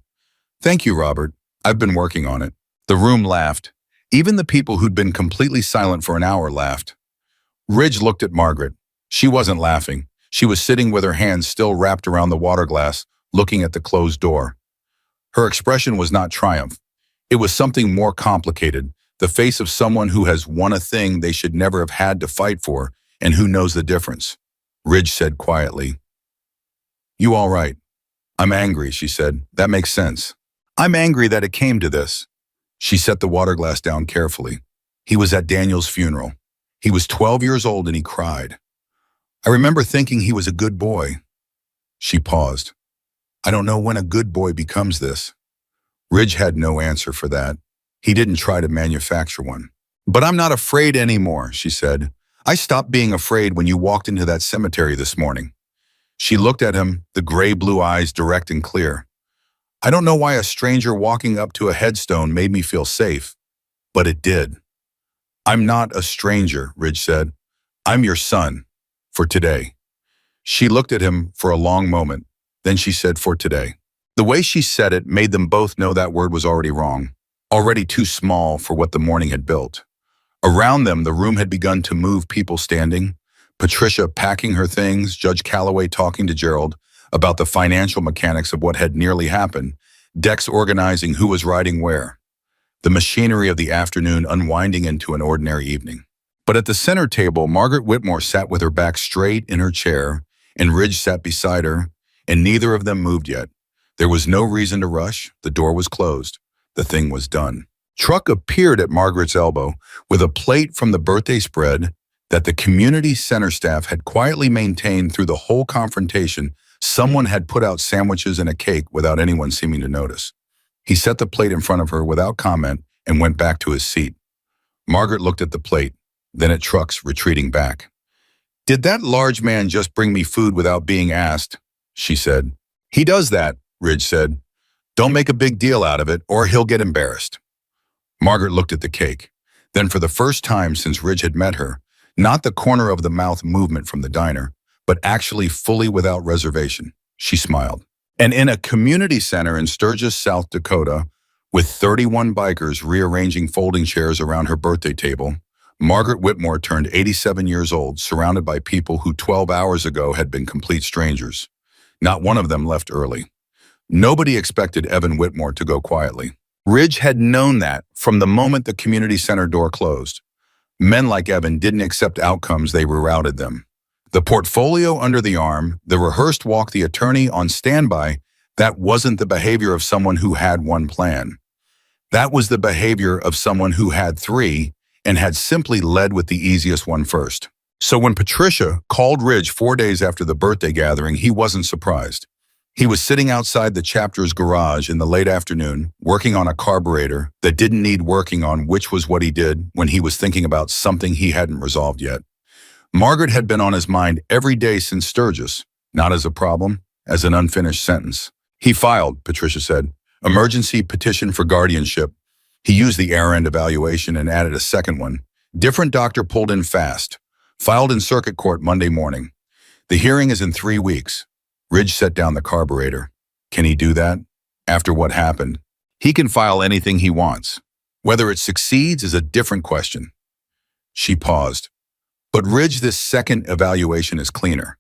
Speaker 1: "Thank you, Robert. I've been working on it." The room laughed. Even the people who'd been completely silent for an hour laughed. Ridge looked at Margaret. She wasn't laughing. She was sitting with her hands still wrapped around the water glass, looking at the closed door. Her expression was not triumph. It was something more complicated, the face of someone who has won a thing they should never have had to fight for and who knows the difference. Ridge said quietly, "You all right?" "I'm angry," she said. "That makes sense. I'm angry that it came to this." She set the water glass down carefully. He was at Daniel's funeral. He was 12 years old and he cried. "I remember thinking he was a good boy." She paused. "I don't know when a good boy becomes this." Ridge had no answer for that. He didn't try to manufacture one. "But I'm not afraid anymore," she said. "I stopped being afraid when you walked into that cemetery this morning." She looked at him, the gray-blue eyes direct and clear. "I don't know why a stranger walking up to a headstone made me feel safe, but it did." "I'm not a stranger," Ridge said. "I'm your son, for today." She looked at him for a long moment. Then she said, "For today." The way she said it made them both know that word was already wrong, already too small for what the morning had built. Around them, the room had begun to move, people standing, Patricia packing her things, Judge Calloway talking to Gerald about the financial mechanics of what had nearly happened, Dex organizing who was riding where. The machinery of the afternoon unwinding into an ordinary evening. But at the center table, Margaret Whitmore sat with her back straight in her chair, and Ridge sat beside her, and neither of them moved yet. There was no reason to rush. The door was closed. The thing was done. Truck appeared at Margaret's elbow with a plate from the birthday spread that the community center staff had quietly maintained through the whole confrontation. Someone had put out sandwiches and a cake without anyone seeming to notice. He set the plate in front of her without comment and went back to his seat. Margaret looked at the plate, then at Truck's retreating back. "Did that large man just bring me food without being asked?" she said. "He does that," Ridge said. "Don't make a big deal out of it or he'll get embarrassed." Margaret looked at the cake. Then for the first time since Ridge had met her, not the corner of the mouth movement from the diner, but actually fully without reservation, she smiled. And in a community center in Sturgis, South Dakota, with 31 bikers rearranging folding chairs around her birthday table, Margaret Whitmore turned 87 years old, surrounded by people who 12 hours ago had been complete strangers. Not one of them left early. Nobody expected Evan Whitmore to go quietly. Ridge had known that from the moment the community center door closed. Men like Evan didn't accept outcomes, they rerouted them. The portfolio under the arm, the rehearsed walk, the attorney on standby, that wasn't the behavior of someone who had one plan. That was the behavior of someone who had three, and had simply led with the easiest one first. So when Patricia called Ridge 4 days after the birthday gathering, he wasn't surprised. He was sitting outside the chapter's garage in the late afternoon, working on a carburetor that didn't need working on, which was what he did when he was thinking about something he hadn't resolved yet. Margaret had been on his mind every day since Sturgis, not as a problem, as an unfinished sentence. He filed, Patricia said, emergency petition for guardianship. He used the errand evaluation and added a second one. Different doctor pulled in fast. Filed in circuit court Monday morning. The hearing is in 3 weeks. Ridge set down the carburetor. Can he do that? After what happened? He can file anything he wants. Whether it succeeds is a different question. She paused. But Ridge, this second evaluation is cleaner.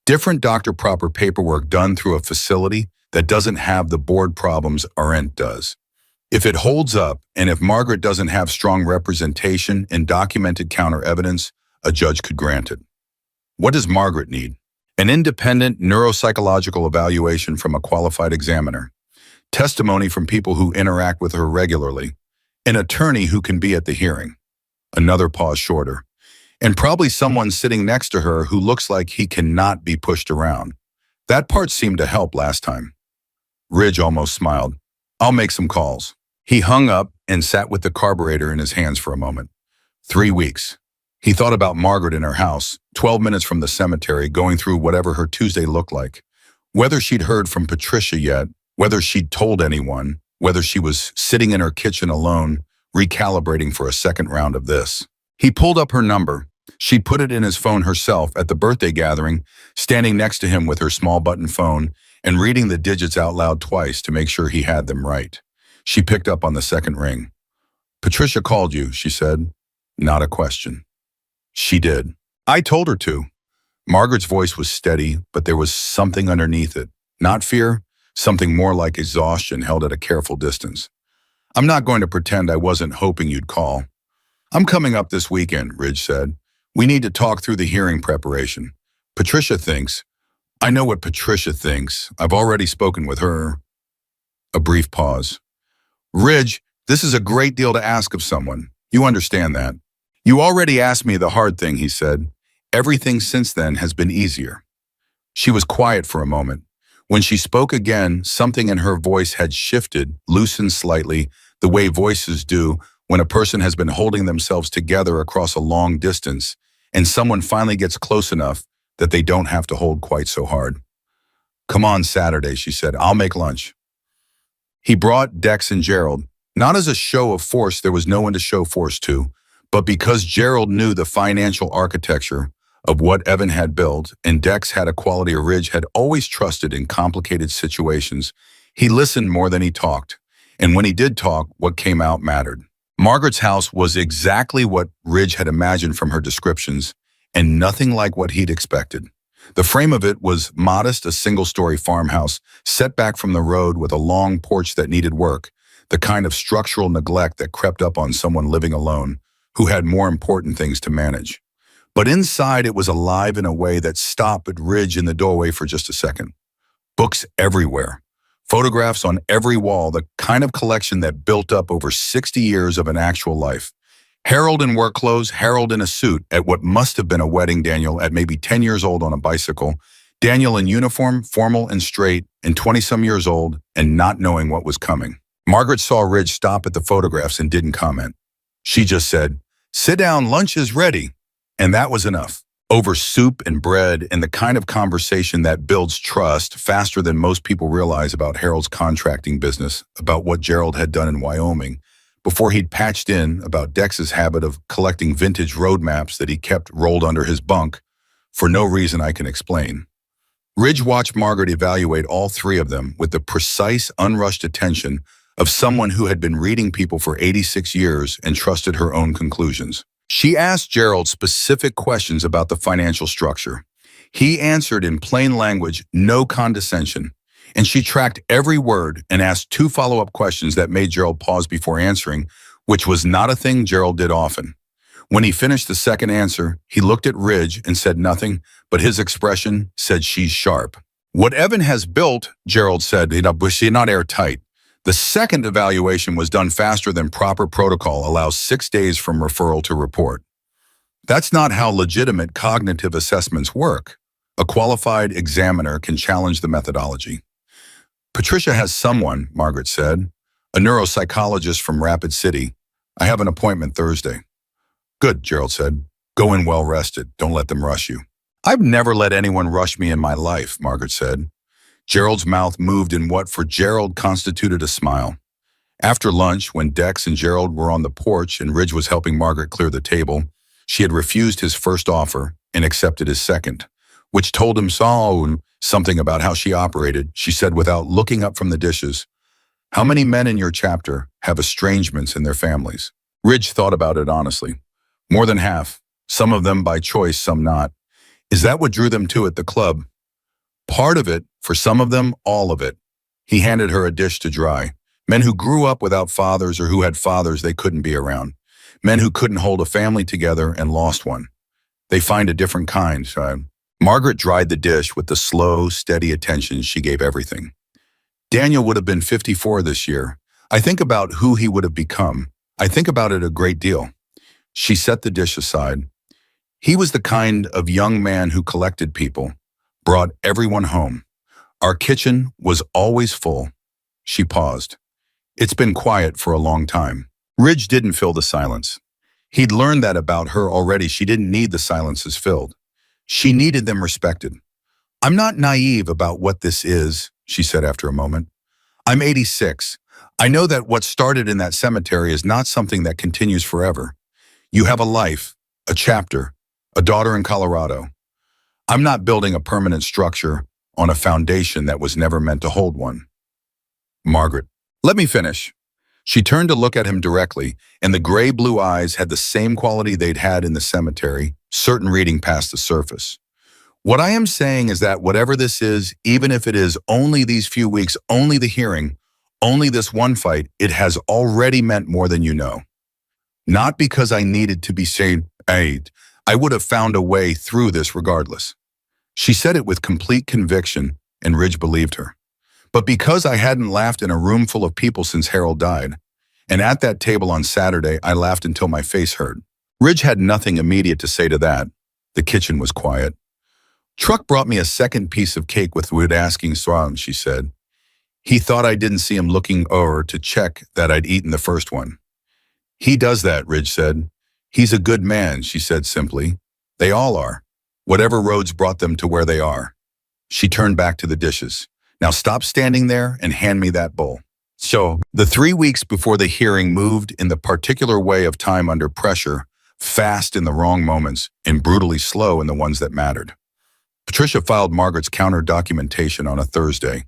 Speaker 1: Different doctor proper paperwork done through a facility that doesn't have the board problems Arendt does. If it holds up, and if Margaret doesn't have strong representation and documented counter evidence, a judge could grant it. What does Margaret need? An independent neuropsychological evaluation from a qualified examiner, testimony from people who interact with her regularly, an attorney who can be at the hearing. Another pause shorter. And probably someone sitting next to her who looks like he cannot be pushed around. That part seemed to help last time. Ridge almost smiled. I'll make some calls. He hung up and sat with the carburetor in his hands for a moment. 3 weeks. He thought about Margaret in her house, 12 minutes from the cemetery, going through whatever her Tuesday looked like. Whether she'd heard from Patricia yet, whether she'd told anyone, whether she was sitting in her kitchen alone, recalibrating for a second round of this. He pulled up her number. She'd put it in his phone herself at the birthday gathering, standing next to him with her small button phone and reading the digits out loud twice to make sure he had them right. She picked up on the second ring. Patricia called you, she said. Not a question. She did. I told her to. Margaret's voice was steady, but there was something underneath it. Not fear, something more like exhaustion held at a careful distance. I'm not going to pretend I wasn't hoping you'd call. I'm coming up this weekend, Ridge said. We need to talk through the hearing preparation. Patricia thinks. I know what Patricia thinks. I've already spoken with her. A brief pause. Ridge, this is a great deal to ask of someone. You understand that. You already asked me the hard thing, he said. Everything since then has been easier. She was quiet for a moment. When she spoke again, something in her voice had shifted, loosened slightly, the way voices do when a person has been holding themselves together across a long distance and someone finally gets close enough that they don't have to hold quite so hard. Come on Saturday, she said. I'll make lunch. He brought Dex and Gerald, not as a show of force, there was no one to show force to, but because Gerald knew the financial architecture of what Evan had built, and Dex had a quality Ridge had always trusted in complicated situations, he listened more than he talked. And when he did talk, what came out mattered. Margaret's house was exactly what Ridge had imagined from her descriptions, and nothing like what he'd expected. The frame of it was modest, a single-story farmhouse, set back from the road with a long porch that needed work, the kind of structural neglect that crept up on someone living alone, who had more important things to manage. But inside it was alive in a way that stopped at Ridge in the doorway for just a second. Books everywhere. Photographs on every wall, the kind of collection that built up over 60 years of an actual life. Harold in work clothes, Harold in a suit at what must have been a wedding, Daniel at maybe 10 years old on a bicycle, Daniel in uniform, formal and straight, and 20-some years old and not knowing what was coming. Margaret saw Ridge stop at the photographs and didn't comment. She just said, "Sit down, lunch is ready." And that was enough. Over soup and bread and the kind of conversation that builds trust faster than most people realize about Harold's contracting business, about what Gerald had done in Wyoming, before he'd patched in about Dex's habit of collecting vintage road maps that he kept rolled under his bunk for no reason I can explain. Ridge watched Margaret evaluate all three of them with the precise, unrushed attention of someone who had been reading people for 86 years and trusted her own conclusions. She asked Gerald specific questions about the financial structure. He answered in plain language, no condescension, and she tracked every word and asked 2 follow-up questions that made Gerald pause before answering, which was not a thing Gerald did often. When he finished the second answer, he looked at Ridge and said nothing, but his expression said she's sharp. What Evan has built, Gerald said, but she's not airtight. The second evaluation was done faster than proper protocol allows 6 days from referral to report. That's not how legitimate cognitive assessments work. A qualified examiner can challenge the methodology. Patricia has someone, Margaret said, a neuropsychologist from Rapid City. I have an appointment Thursday. Good, Gerald said. Go in well rested. Don't let them rush you. I've never let anyone rush me in my life, Margaret said. Gerald's mouth moved in what for Gerald constituted a smile. After lunch, when Dex and Gerald were on the porch and Ridge was helping Margaret clear the table, she had refused his first offer and accepted his second, which told him something about how she operated. She said without looking up from the dishes, "How many men in your chapter have estrangements in their families?" Ridge thought about it honestly. More than half, some of them by choice, some not. Is that what drew them to at the club? Part of it, for some of them, all of it. He handed her a dish to dry. Men who grew up without fathers or who had fathers they couldn't be around. Men who couldn't hold a family together and lost one. They find a different kind. Margaret dried the dish with the slow, steady attention she gave everything. Daniel would have been 54 this year. I think about who he would have become. I think about it a great deal. She set the dish aside. He was the kind of young man who collected people, brought everyone home. Our kitchen was always full. She paused. It's been quiet for a long time. Ridge didn't fill the silence. He'd learned that about her already. She didn't need the silences filled. She needed them respected. I'm not naive about what this is, she said after a moment. I'm 86. I know that what started in that cemetery is not something that continues forever. You have a life, a chapter, a daughter in Colorado. I'm not building a permanent structure on a foundation that was never meant to hold one. Margaret, let me finish. She turned to look at him directly, and the gray-blue eyes had the same quality they'd had in the cemetery, certain reading past the surface. What I am saying is that whatever this is, even if it is only these few weeks, only the hearing, only this one fight, it has already meant more than you know. Not because I needed to be saved. I would have found a way through this regardless. She said it with complete conviction, and Ridge believed her. But because I hadn't laughed in a room full of people since Harold died, and at that table on Saturday, I laughed until my face hurt. Ridge had nothing immediate to say to that. The kitchen was quiet. Truck brought me a second piece of cake with wood asking Swan, she said. He thought I didn't see him looking over to check that I'd eaten the first one. He does that, Ridge said. He's a good man, she said simply. They all are. Whatever roads brought them to where they are. She turned back to the dishes. Now stop standing there and hand me that bowl. So, the 3 weeks before the hearing moved in the particular way of time under pressure, fast in the wrong moments and brutally slow in the ones that mattered. Patricia filed Margaret's counter-documentation on a Thursday.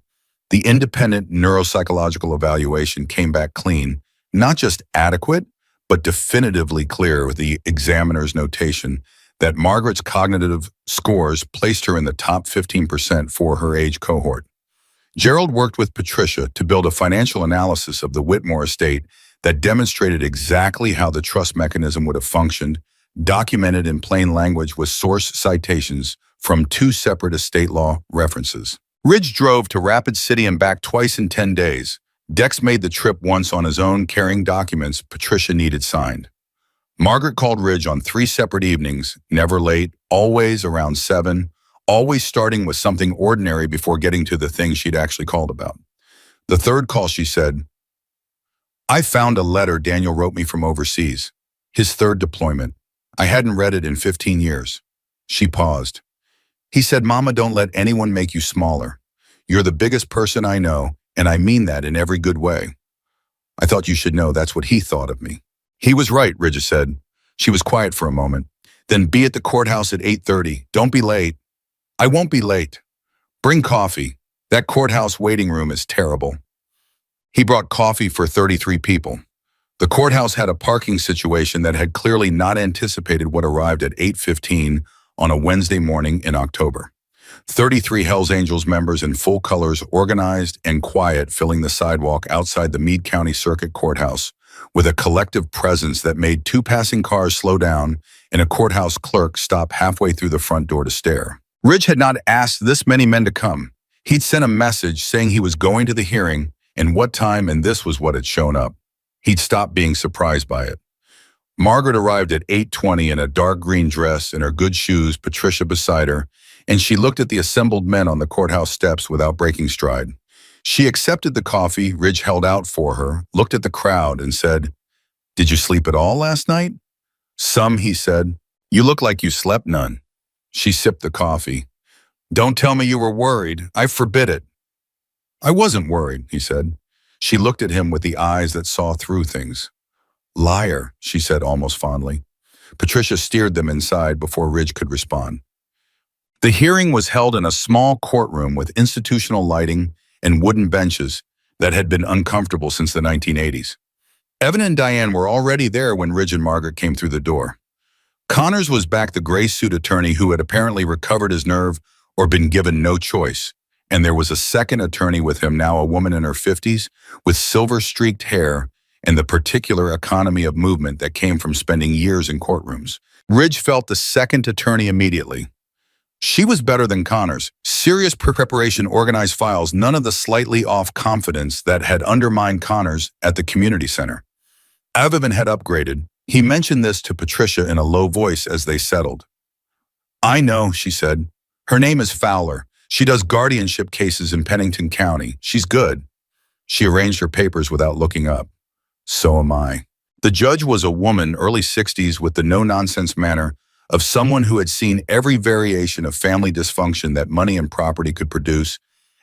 Speaker 1: The independent neuropsychological evaluation came back clean, not just adequate, but definitively clear with the examiner's notation that Margaret's cognitive scores placed her in the top 15% for her age cohort. Gerald worked with Patricia to build a financial analysis of the Whitmore estate that demonstrated exactly how the trust mechanism would have functioned, documented in plain language with source citations from 2 separate estate law references. Ridge drove to Rapid City and back twice in 10 days. Dex made the trip once on his own, carrying documents Patricia needed signed. Margaret called Ridge on 3 separate evenings, never late, always around 7, always starting with something ordinary before getting to the thing she'd actually called about. The third call, she said, I found a letter Daniel wrote me from overseas, his 3rd deployment. I hadn't read it in 15 years. She paused. He said, Mama, don't let anyone make you smaller. You're the biggest person I know, and I mean that in every good way. I thought you should know that's what he thought of me. He was right, Ridge said. She was quiet for a moment. Then be at the courthouse at 8:30. Don't be late. I won't be late. Bring coffee. That courthouse waiting room is terrible. He brought coffee for 33 people. The courthouse had a parking situation that had clearly not anticipated what arrived at 8:15 on a Wednesday morning in October. 33 Hells Angels members in full colors, organized and quiet, filling the sidewalk outside the Meade County Circuit Courthouse, with a collective presence that made 2 passing cars slow down and a courthouse clerk stop halfway through the front door to stare. Ridge had not asked this many men to come. He'd sent a message saying he was going to the hearing, And what time, and this was what had shown up. He'd stopped being surprised by it. Margaret arrived at 8:20 in a dark green dress and her good shoes, Patricia beside her, and she looked at the assembled men on the courthouse steps without breaking stride. She accepted the coffee Ridge held out for her, looked at the crowd, and said, "Did you sleep at all last night?" "Some," he said. "You look like you slept none." She sipped the coffee. "Don't tell me you were worried. I forbid it." "I wasn't worried," he said. She looked at him with the eyes that saw through things. "Liar," she said almost fondly. Patricia steered them inside before Ridge could respond. The hearing was held in a small courtroom with institutional lighting and wooden benches that had been uncomfortable since the 1980s. Evan and Diane were already there when Ridge and Margaret came through the door. Connors was back, the gray suit attorney who had apparently recovered his nerve or been given no choice. And there was a second attorney with him, now a woman in her 50s, with silver-streaked hair and the particular economy of movement that came from spending years in courtrooms. Ridge felt the second attorney immediately. She was better than Connors. Serious preparation, organized files, none of the slightly off confidence that had undermined Connors at the community center. Evan had upgraded. He mentioned this to Patricia in a low voice as they settled. "I know," she said. "Her name is Fowler. She does guardianship cases in Pennington County. She's good." She arranged her papers without looking up. "So am I." The judge was a woman, early 60s, with the no-nonsense manner of someone who had seen every variation of family dysfunction that money and property could produce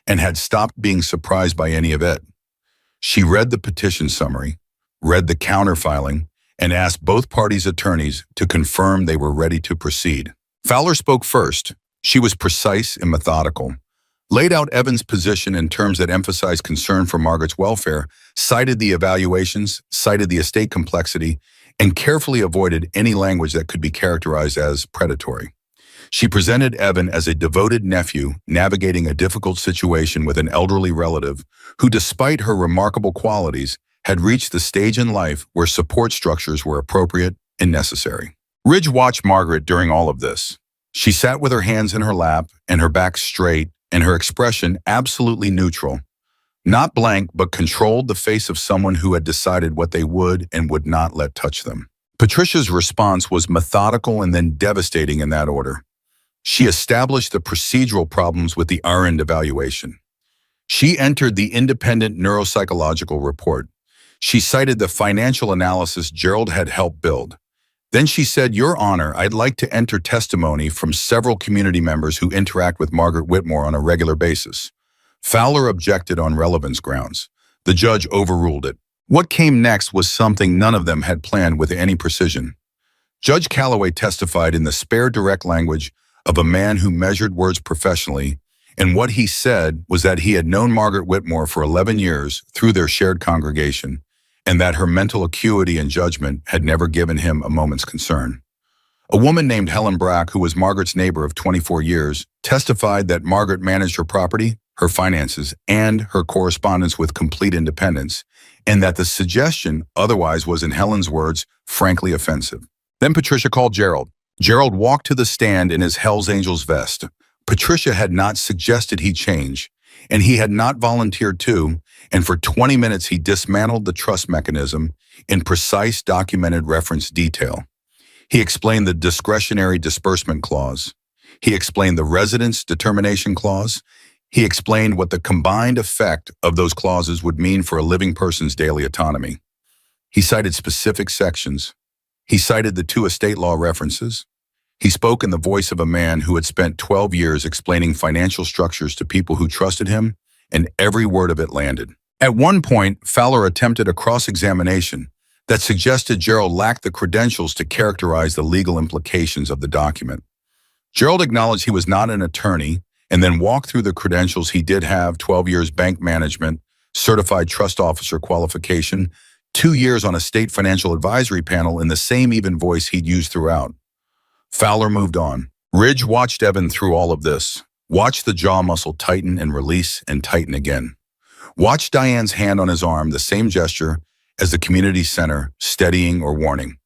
Speaker 1: and had stopped being surprised by any of it. She read the petition summary, read the counterfiling, and asked both parties' attorneys to confirm they were ready to proceed. Fowler spoke first. She was precise and methodical, laid out Evan's position in terms that emphasized concern for Margaret's welfare, cited the evaluations, cited the estate complexity, and carefully avoided any language that could be characterized as predatory. She presented Evan as a devoted nephew navigating a difficult situation with an elderly relative who, despite her remarkable qualities, had reached the stage in life where support structures were appropriate and necessary. Ridge watched Margaret during all of this. She sat with her hands in her lap and her back straight and her expression absolutely neutral. Not blank, but controlled, the face of someone who had decided what they would and would not let touch them. Patricia's response was methodical and then devastating in that order. She established the procedural problems with the RN evaluation. She entered the independent neuropsychological report. She cited the financial analysis Gerald had helped build. Then she said, "Your Honor, I'd like to enter testimony from several community members who interact with Margaret Whitmore on a regular basis." Fowler objected on relevance grounds. The judge overruled it. What came next was something none of them had planned with any precision. Judge Calloway testified in the spare, direct language of a man who measured words professionally, and what he said was that he had known Margaret Whitmore for 11 years through their shared congregation, and that her mental acuity and judgment had never given him a moment's concern. A woman named Helen Brack, who was Margaret's neighbor of 24 years, testified that Margaret managed her property, her finances, and her correspondence with complete independence, and that the suggestion otherwise was, in Helen's words, frankly offensive. Then Patricia called Gerald. Gerald walked to the stand in his Hells Angels vest. Patricia had not suggested he change, and he had not volunteered to, and for 20 minutes he dismantled the trust mechanism in precise documented reference detail. He explained the discretionary disbursement clause. He explained the residence determination clause. He explained what the combined effect of those clauses would mean for a living person's daily autonomy. He cited specific sections. He cited the 2 estate law references. He spoke in the voice of a man who had spent 12 years explaining financial structures to people who trusted him, and every word of it landed. At one point, Fowler attempted a cross-examination that suggested Gerald lacked the credentials to characterize the legal implications of the document. Gerald acknowledged he was not an attorney, and then walked through the credentials he did have: 12 years bank management, certified trust officer qualification, 2 years on a state financial advisory panel, in the same even voice he'd used throughout. Fowler moved on. Ridge watched Evan through all of this, watched the jaw muscle tighten and release and tighten again. Watched Diane's hand on his arm, the same gesture as the community center, steadying or warning.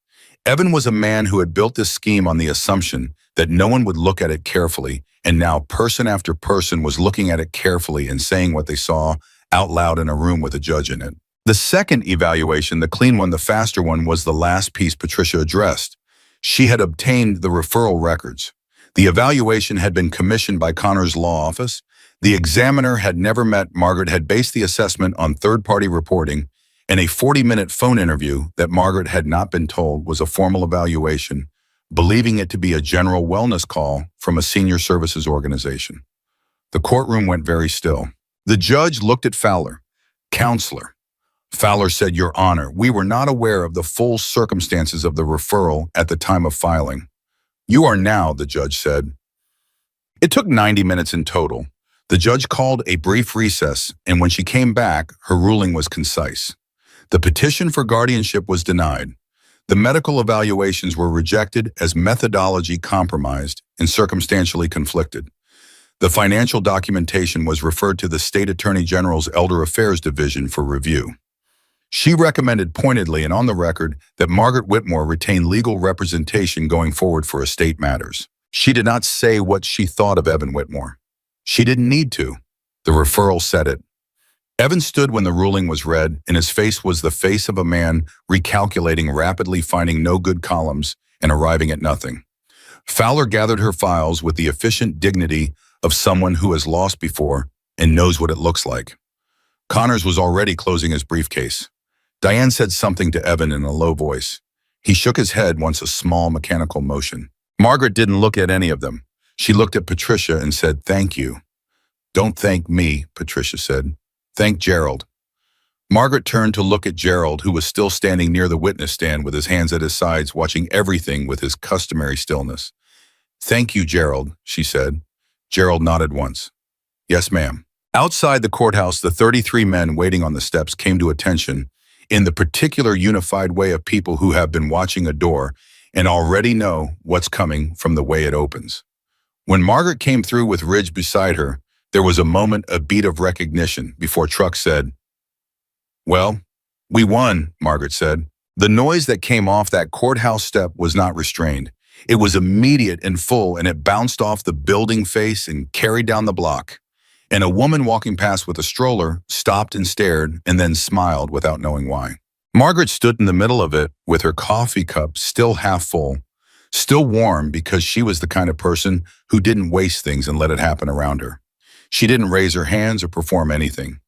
Speaker 1: Evan was a man who had built this scheme on the assumption that no one would look at it carefully, and now person after person was looking at it carefully and saying what they saw out loud in a room with a judge in it. The second evaluation, the clean one, the faster one, was the last piece Patricia addressed. She had obtained the referral records. The evaluation had been commissioned by Connor's law office. The examiner had never met Margaret, had based the assessment on third-party reporting, and a 40-minute phone interview that Margaret had not been told was a formal evaluation, believing it to be a general wellness call from a senior services organization. The courtroom went very still. The judge looked at Fowler. "Counselor." Fowler said, "Your Honor, we were not aware of the full circumstances of the referral at the time of filing." "You are now," the judge said. It took 90 minutes in total. The judge called a brief recess, and when she came back, her ruling was concise. The petition for guardianship was denied. The medical evaluations were rejected as methodology compromised and circumstantially conflicted. The financial documentation was referred to the State Attorney General's Elder Affairs Division for review. She recommended pointedly and on the record that Margaret Whitmore retain legal representation going forward for estate matters. She did not say what she thought of Evan Whitmore. She didn't need to. The referral said it. Evan stood when the ruling was read, and his face was the face of a man recalculating rapidly, finding no good columns and arriving at nothing. Fowler gathered her files with the efficient dignity of someone who has lost before and knows what it looks like. Connors was already closing his briefcase. Diane said something to Evan in a low voice. He shook his head once, a small mechanical motion. Margaret didn't look at any of them. She looked at Patricia and said, "Thank you." "Don't thank me," Patricia said. "Thank Gerald." Margaret turned to look at Gerald, who was still standing near the witness stand with his hands at his sides, watching everything with his customary stillness. "Thank you, Gerald," she said. Gerald nodded once. "Yes, ma'am." Outside the courthouse, the 33 men waiting on the steps came to attention in the particular unified way of people who have been watching a door and already know what's coming from the way it opens. When Margaret came through with Ridge beside her, there was a moment, a beat of recognition before Truck said, "Well, we won," Margaret said. The noise that came off that courthouse step was not restrained. It was immediate and full, and it bounced off the building face and carried down the block. And a woman walking past with a stroller stopped and stared and then smiled without knowing why. Margaret stood in the middle of it with her coffee cup still half full, still warm, because she was the kind of person who didn't waste things and let it happen around her. She didn't raise her hands or perform anything.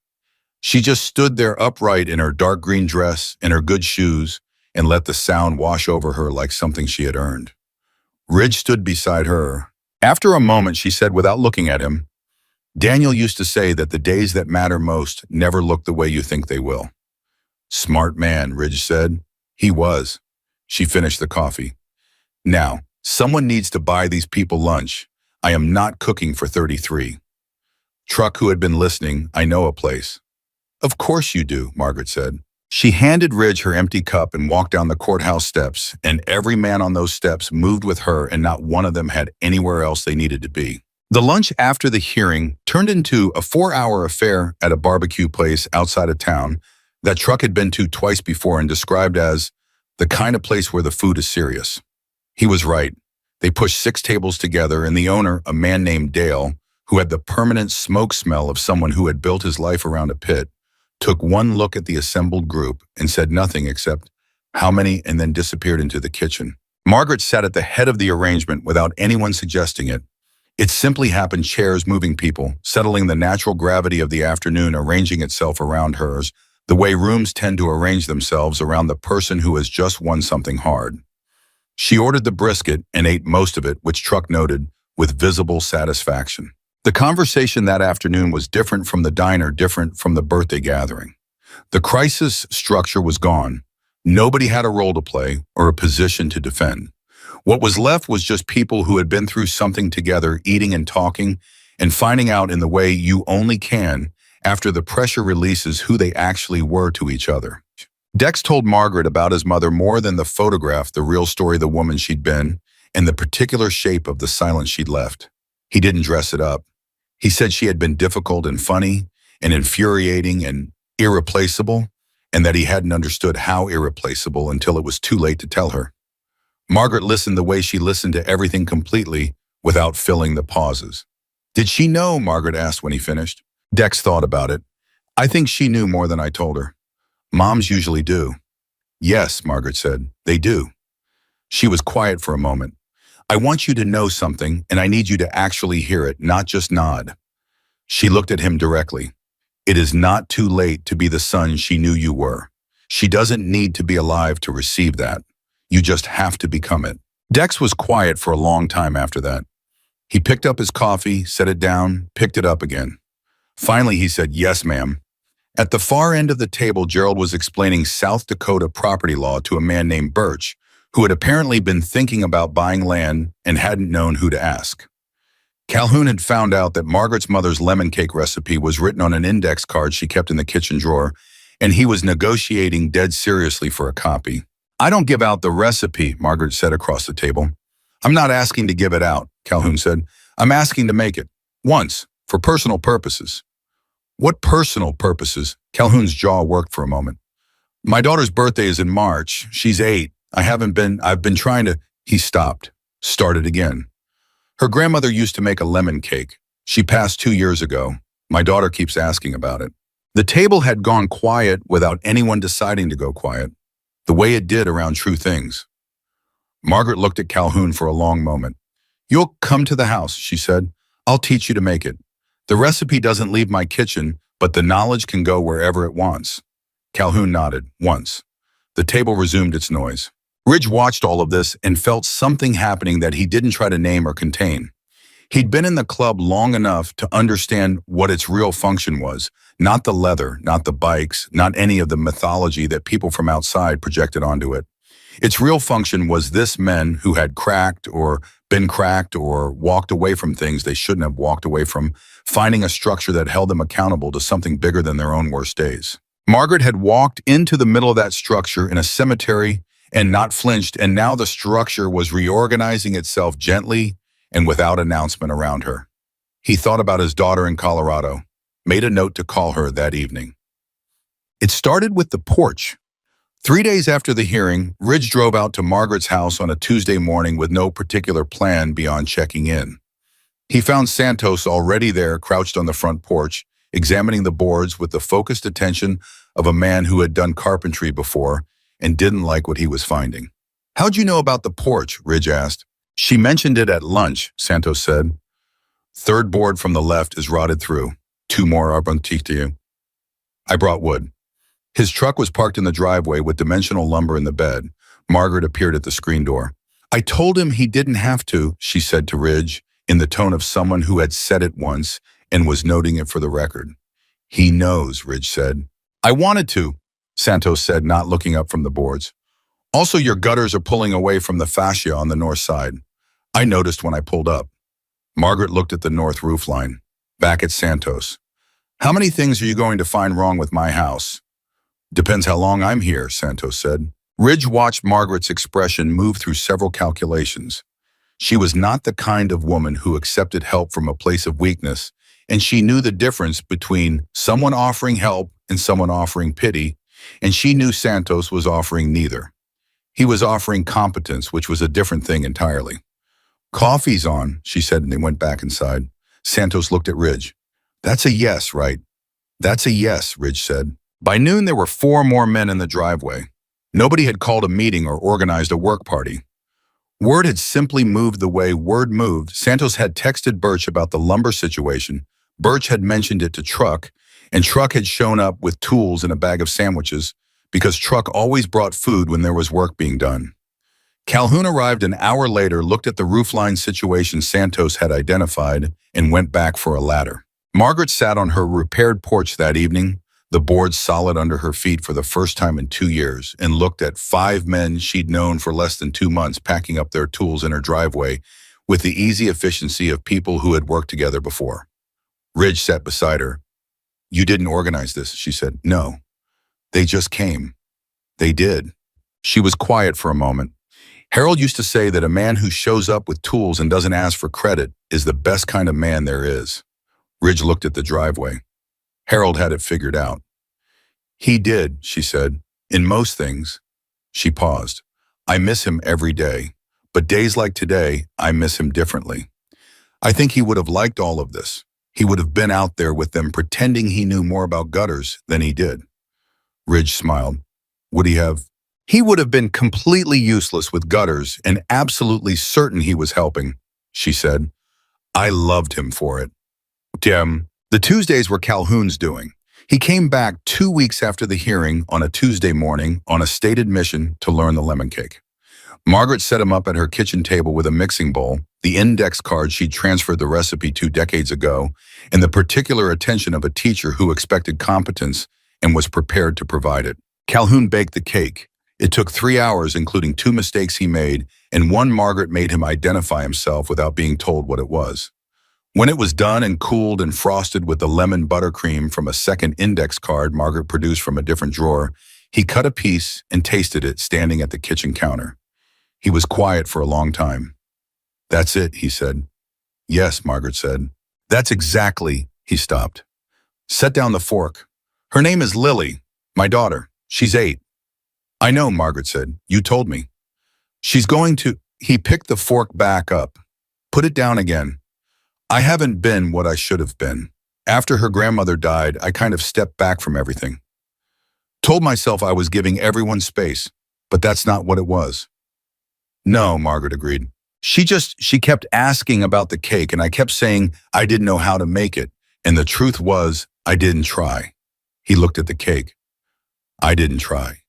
Speaker 1: She just stood there upright in her dark green dress and her good shoes and let the sound wash over her like something she had earned. Ridge stood beside her. After a moment, she said without looking at him, "Daniel used to say that the days that matter most never look the way you think they will." "Smart man," Ridge said. "He was." She finished the coffee. "Now, someone needs to buy these people lunch. I am not cooking for 33. Truck, who had been listening, "I know a place." "Of course you do," Margaret said. She handed Ridge her empty cup and walked down the courthouse steps, and every man on those steps moved with her, and not one of them had anywhere else they needed to be. The lunch after the hearing turned into a 4-hour affair at a barbecue place outside of town that Truck had been to twice before and described as the kind of place where the food is serious. He was right. They pushed 6 tables together, and the owner, a man named Dale, who had the permanent smoke smell of someone who had built his life around a pit, took one look at the assembled group and said nothing except, "How many?" and then disappeared into the kitchen. Margaret sat at the head of the arrangement without anyone suggesting it. It simply happened, chairs moving people, settling the natural gravity of the afternoon, arranging itself around hers, the way rooms tend to arrange themselves around the person who has just won something hard. She ordered the brisket and ate most of it, which Truck noted with visible satisfaction. The conversation that afternoon was different from the diner, different from the birthday gathering. The crisis structure was gone. Nobody had a role to play or a position to defend. What was left was just people who had been through something together, eating and talking, and finding out in the way you only can after the pressure releases who they actually were to each other. Dex told Margaret about his mother more than the photograph, the real story of the woman she'd been, and the particular shape of the silence she'd left. He didn't dress it up. He said she had been difficult and funny and infuriating and irreplaceable, and that he hadn't understood how irreplaceable until it was too late to tell her. Margaret listened the way she listened to everything, completely, without filling the pauses. "Did she know?" Margaret asked when he finished. Dex thought about it. I think she knew more than I told her. Moms usually do. Yes, Margaret said, they do. She was quiet for a moment. I want you to know something, and I need you to actually hear it, not just nod. She looked at him directly. It is not too late to be the son she knew you were. She doesn't need to be alive to receive that. You just have to become it. Dex was quiet for a long time after that. He picked up his coffee, set it down, picked it up again. Finally, he said, yes, ma'am. At the far end of the table, Gerald was explaining South Dakota property law to a man named Birch, who had apparently been thinking about buying land and hadn't known who to ask. Calhoun had found out that Margaret's mother's lemon cake recipe was written on an index card she kept in the kitchen drawer, and he was negotiating dead seriously for a copy. I don't give out the recipe, Margaret said across the table. I'm not asking to give it out, Calhoun said. I'm asking to make it. Once, for personal purposes. What personal purposes? Calhoun's jaw worked for a moment. My daughter's birthday is in March. She's 8. I've been trying to. He stopped, started again. Her grandmother used to make a lemon cake. She passed 2 years ago. My daughter keeps asking about it. The table had gone quiet without anyone deciding to go quiet, the way it did around True Things. Margaret looked at Calhoun for a long moment. You'll come to the house, she said. I'll teach you to make it. The recipe doesn't leave my kitchen, but the knowledge can go wherever it wants. Calhoun nodded, once. The table resumed its noise. Ridge watched all of this and felt something happening that he didn't try to name or contain. He'd been in the club long enough to understand what its real function was, not the leather, not the bikes, not any of the mythology that people from outside projected onto it. Its real function was this men who had cracked or been cracked or walked away from things they shouldn't have walked away from, finding a structure that held them accountable to something bigger than their own worst days. Margaret had walked into the middle of that structure in a cemetery and not flinched, and now the structure was reorganizing itself gently and without announcement around her. He thought about his daughter in Colorado, made a note to call her that evening. It started with the porch. 3 days after the hearing, Ridge drove out to Margaret's house on a Tuesday morning with no particular plan beyond checking in. He found Santos already there, crouched on the front porch, examining the boards with the focused attention of a man who had done carpentry before and didn't like what he was finding. How'd you know about the porch? Ridge asked. She mentioned it at lunch, Santos said. Third board from the left is rotted through. 2 more are to you. I brought wood. His truck was parked in the driveway with dimensional lumber in the bed. Margaret appeared at the screen door. I told him he didn't have to, she said to Ridge, in the tone of someone who had said it once and was noting it for the record. He knows, Ridge said. I wanted to, Santos said, not looking up from the boards. Also, your gutters are pulling away from the fascia on the north side. I noticed when I pulled up. Margaret looked at the north roof line, back at Santos. How many things are you going to find wrong with my house? Depends how long I'm here, Santos said. Ridge watched Margaret's expression move through several calculations. She was not the kind of woman who accepted help from a place of weakness, and she knew the difference between someone offering help and someone offering pity, and she knew Santos was offering neither. He was offering competence, which was a different thing entirely. Coffee's on, she said, and they went back inside. Santos looked at Ridge. That's a yes, right? That's a yes, Ridge said. By noon, there were 4 more men in the driveway. Nobody had called a meeting or organized a work party. Word had simply moved the way word moved. Santos had texted Birch about the lumber situation. Birch had mentioned it to Truck, and Truck had shown up with tools and a bag of sandwiches because Truck always brought food when there was work being done. Calhoun arrived an hour later, looked at the roofline situation Santos had identified, and went back for a ladder. Margaret sat on her repaired porch that evening, the boards solid under her feet for the first time in 2 years, and looked at 5 men she'd known for less than 2 months packing up their tools in her driveway with the easy efficiency of people who had worked together before. Ridge sat beside her. You didn't organize this, she said. No. They just came. They did. She was quiet for a moment. Harold used to say that a man who shows up with tools and doesn't ask for credit is the best kind of man there is. Ridge looked at the driveway. Harold had it figured out. He did, she said, in most things. She paused. I miss him every day, but days like today, I miss him differently. I think he would have liked all of this. he would have been out there with them pretending he knew more about gutters than he did. Ridge smiled. Would he have? He would have been completely useless with gutters and absolutely certain he was helping, she said. I loved him for it. Damn. The Tuesdays were Calhoun's doing. He came back 2 weeks after the hearing on a Tuesday morning on a stated mission to learn the lemon cake. Margaret set him up at her kitchen table with a mixing bowl, the index card she'd transferred the recipe 2 decades ago, and the particular attention of a teacher who expected competence and was prepared to provide it. Calhoun baked the cake. It took 3 hours, including 2 mistakes he made, and one Margaret made him identify himself without being told what it was. When it was done and cooled and frosted with the lemon buttercream from a second index card Margaret produced from a different drawer, he cut a piece and tasted it standing at the kitchen counter. He was quiet for a long time. That's it, he said. Yes, Margaret said. That's exactly, he stopped. Set down the fork. Her name is Lily, my daughter. She's 8. I know, Margaret said. You told me. She's going to... He picked the fork back up. Put it down again. I haven't been what I should have been. After her grandmother died, I kind of stepped back from everything. Told myself I was giving everyone space, but that's not what it was. No, Margaret agreed. She kept asking about the cake, and I kept saying I didn't know how to make it, and the truth was I didn't try. He looked at the cake. I didn't try.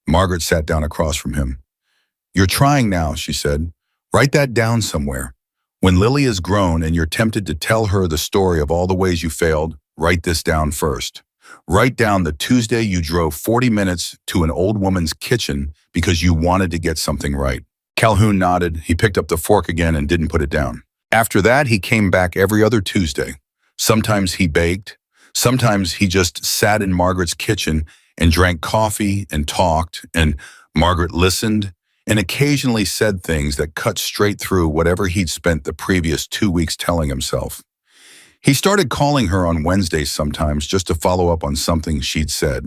Speaker 1: Margaret sat down across from him. You're trying now, she said. Write that down somewhere. When Lily is grown and you're tempted to tell her the story of all the ways you failed, write this down first. Write down the Tuesday you drove 40 minutes to an old woman's kitchen because you wanted to get something right. Calhoun nodded. He picked up the fork again and didn't put it down. After that, he came back every other Tuesday. Sometimes he baked. Sometimes he just sat in Margaret's kitchen and drank coffee and talked, and Margaret listened and occasionally said things that cut straight through whatever he'd spent the previous 2 weeks telling himself. He started calling her on Wednesdays sometimes just to follow up on something she'd said.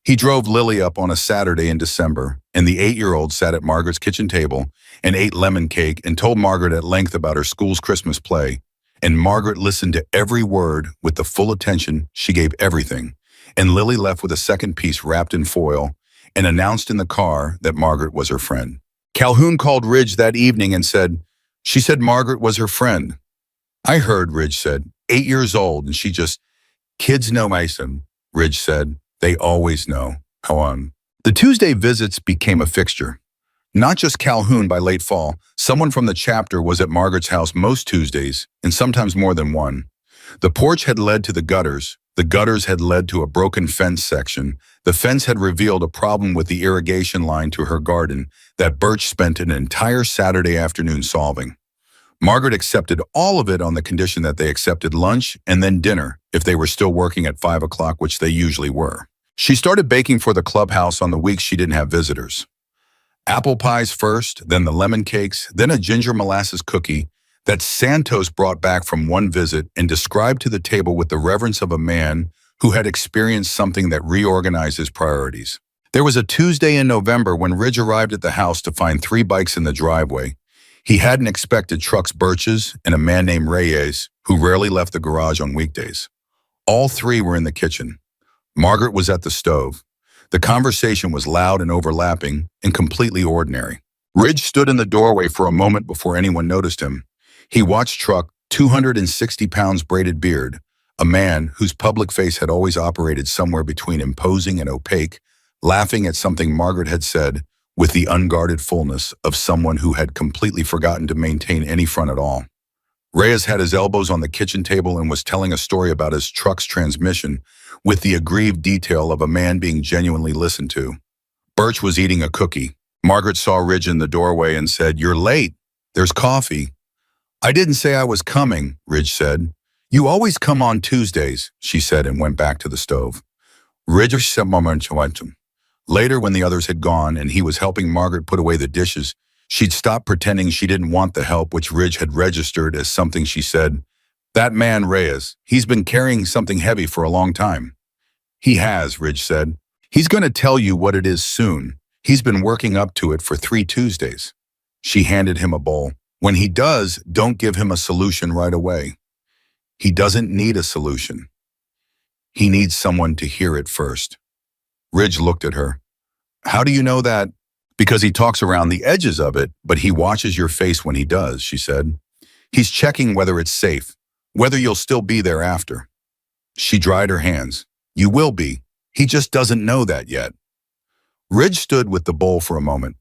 Speaker 1: He drove Lily up on a Saturday in December, and the 8-year-old sat at Margaret's kitchen table and ate lemon cake and told Margaret at length about her school's Christmas play, and Margaret listened to every word with the full attention she gave everything, and Lily left with a second piece wrapped in foil and announced in the car that Margaret was her friend. Calhoun called Ridge that evening and said, she said Margaret was her friend. I heard, Ridge said, 8 years old, and she just, kids know Mason, Ridge said. They always know. How on? The Tuesday visits became a fixture. Not just Calhoun by late fall, someone from the chapter was at Margaret's house most Tuesdays, and sometimes more than one. The porch had led to the gutters. The gutters had led to a broken fence section. The fence had revealed a problem with the irrigation line to her garden that Birch spent an entire Saturday afternoon solving. Margaret accepted all of it on the condition that they accepted lunch and then dinner if they were still working at 5 o'clock, which they usually were. She started baking for the clubhouse on the weeks she didn't have visitors. Apple pies first, then the lemon cakes, then a ginger molasses cookie that Santos brought back from one visit and described to the table with the reverence of a man who had experienced something that reorganized his priorities. There was a Tuesday in November when Ridge arrived at the house to find 3 bikes in the driveway. He hadn't expected trucks Birch's and a man named Reyes, who rarely left the garage on weekdays. All 3 were in the kitchen. Margaret was at the stove. The conversation was loud and overlapping and completely ordinary. Ridge stood in the doorway for a moment before anyone noticed him. He watched Truck, 260 pounds braided beard, a man whose public face had always operated somewhere between imposing and opaque, laughing at something Margaret had said with the unguarded fullness of someone who had completely forgotten to maintain any front at all. Reyes had his elbows on the kitchen table and was telling a story about his truck's transmission with the aggrieved detail of a man being genuinely listened to. Birch was eating a cookie. Margaret saw Ridge in the doorway and said, "You're late. There's coffee." "I didn't say I was coming," Ridge said. "You always come on Tuesdays," she said and went back to the stove. Ridge said momentum. Later, when the others had gone and he was helping Margaret put away the dishes, she'd stopped pretending she didn't want the help, which Ridge had registered as something she said. "That man, Reyes, he's been carrying something heavy for a long time." "He has," Ridge said. "He's going to tell you what it is soon. He's been working up to it for 3 Tuesdays. She handed him a bowl. "When he does, don't give him a solution right away." He doesn't need a solution. He needs someone to hear it first. Ridge looked at her. How do you know that? Because he talks around the edges of it, but he watches your face when he does, she said. He's checking whether it's safe, whether you'll still be there after. She dried her hands. You will be. He just doesn't know that yet. Ridge stood with the bowl for a moment.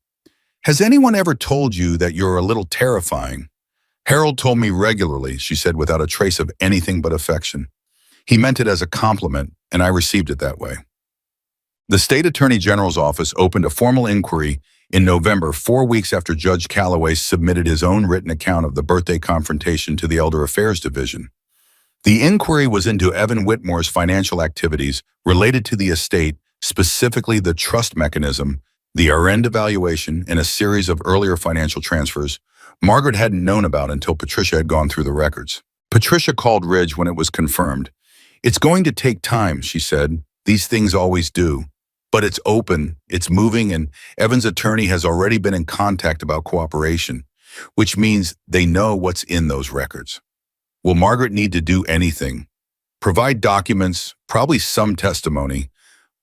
Speaker 1: Has anyone ever told you that you're a little terrifying? Harold told me regularly, she said without a trace of anything but affection. He meant it as a compliment, and I received it that way. The state attorney general's office opened a formal inquiry in November, 4 weeks after Judge Calloway submitted his own written account of the birthday confrontation to the Elder Affairs Division. The inquiry was into Evan Whitmore's financial activities related to the estate, specifically the trust mechanism, the RN evaluation, and a series of earlier financial transfers Margaret hadn't known about until Patricia had gone through the records. Patricia called Ridge when it was confirmed. It's going to take time, she said. These things always do. But it's open, it's moving, and Evan's attorney has already been in contact about cooperation, which means they know what's in those records. Will Margaret need to do anything? Provide documents, probably some testimony,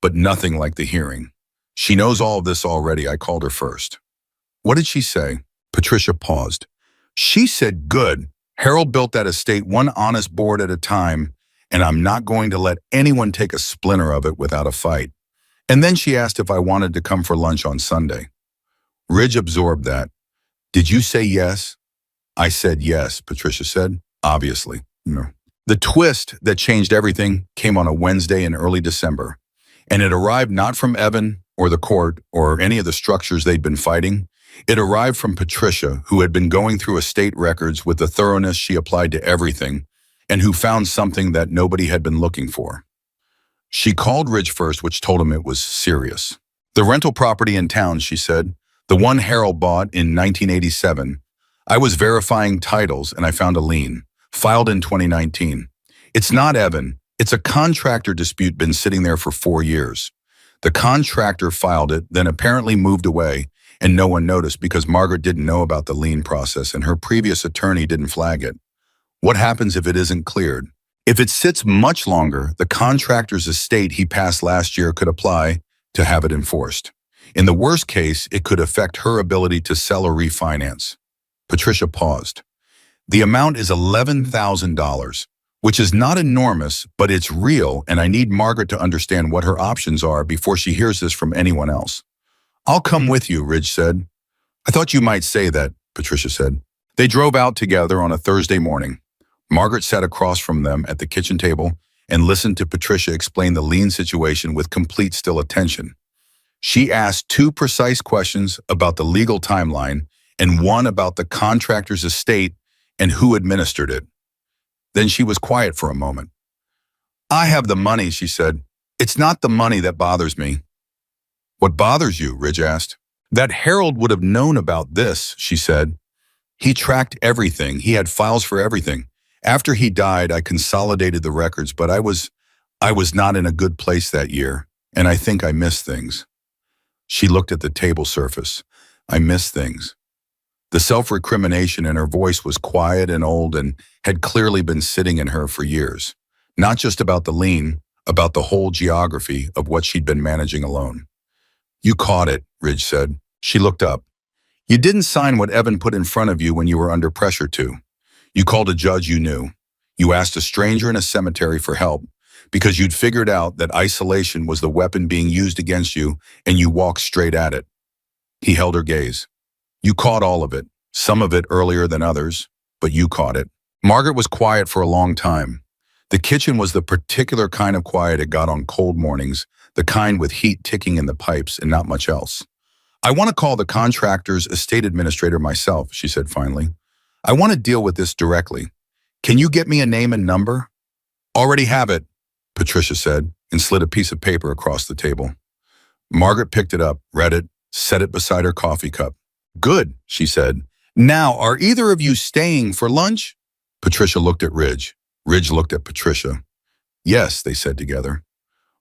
Speaker 1: but nothing like the hearing. She knows all of this already. I called her first. What did she say? Patricia paused. She said, good. Harold built that estate one honest board at a time, and I'm not going to let anyone take a splinter of it without a fight. And then she asked if I wanted to come for lunch on Sunday. Ridge absorbed that. Did you say yes? I said yes, Patricia said. Obviously. No. The twist that changed everything came on a Wednesday in early December, and it arrived not from Evan or the court or any of the structures they'd been fighting. It arrived from Patricia, who had been going through estate records with the thoroughness she applied to everything, and who found something that nobody had been looking for. She called Ridge first, which told him it was serious. The rental property in town, she said, the one Harold bought in 1987. I was verifying titles and I found a lien, filed in 2019. It's not Evan. It's a contractor dispute been sitting there for 4 years. The contractor filed it, then apparently moved away, and no one noticed because Margaret didn't know about the lien process and her previous attorney didn't flag it. What happens if it isn't cleared? If it sits much longer, the contractor's estate he passed last year could apply to have it enforced. In the worst case, it could affect her ability to sell or refinance. Patricia paused. The amount is $11,000, which is not enormous, but it's real, and I need Margaret to understand what her options are before she hears this from anyone else. I'll come with you, Ridge said. I thought you might say that, Patricia said. They drove out together on a Thursday morning. Margaret sat across from them at the kitchen table and listened to Patricia explain the lien situation with complete still attention. She asked 2 precise questions about the legal timeline and one about the contractor's estate and who administered it. Then she was quiet for a moment. I have the money, she said. It's not the money that bothers me. What bothers you? Ridge asked. That Harold would have known about this, she said. He tracked everything. He had files for everything. After he died, I consolidated the records, but I was not in a good place that year, and I think I missed things. She looked at the table surface. I missed things. The self-recrimination in her voice was quiet and old and had clearly been sitting in her for years. Not just about the lien, about the whole geography of what she'd been managing alone. You caught it, Ridge said. She looked up. You didn't sign what Evan put in front of you when you were under pressure to. You called a judge you knew. You asked a stranger in a cemetery for help because you'd figured out that isolation was the weapon being used against you, and you walked straight at it. He held her gaze. You caught all of it, some of it earlier than others, but you caught it. Margaret was quiet for a long time. The kitchen was the particular kind of quiet it got on cold mornings, the kind with heat ticking in the pipes and not much else. I want to call the contractor's estate administrator myself, she said finally. I want to deal with this directly. Can you get me a name and number? Already have it, Patricia said, and slid a piece of paper across the table. Margaret picked it up, read it, set it beside her coffee cup. Good, she said. Now, are either of you staying for lunch? Patricia looked at Ridge. Ridge looked at Patricia. Yes, they said together.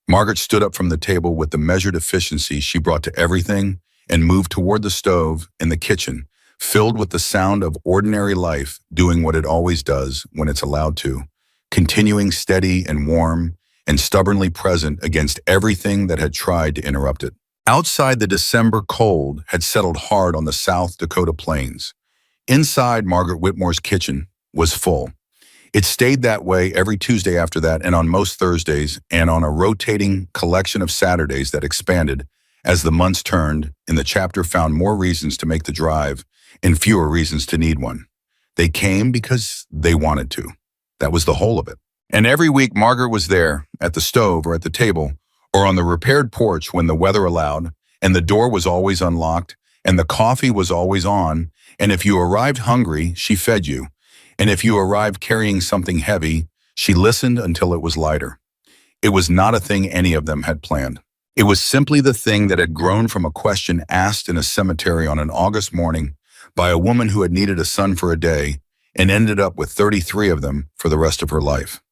Speaker 1: Margaret stood up from the table with the measured efficiency she brought to everything and moved toward the stove in the kitchen, filled with the sound of ordinary life doing what it always does when it's allowed to, continuing steady and warm and stubbornly present against everything that had tried to interrupt it. Outside, the December cold had settled hard on the South Dakota plains. Inside, Margaret Whitmore's kitchen was full. It stayed that way every Tuesday after that, and on most Thursdays, and on a rotating collection of Saturdays that expanded as the months turned, and the chapter found more reasons to make the drive and fewer reasons to need one. They came because they wanted to. That was the whole of it. And every week, Margaret was there, at the stove or at the table, or on the repaired porch when the weather allowed, and the door was always unlocked, and the coffee was always on, and if you arrived hungry, she fed you. And if you arrived carrying something heavy, she listened until it was lighter. It was not a thing any of them had planned. It was simply the thing that had grown from a question asked in a cemetery on an August morning by a woman who had needed a son for a day and ended up with 33 of them for the rest of her life.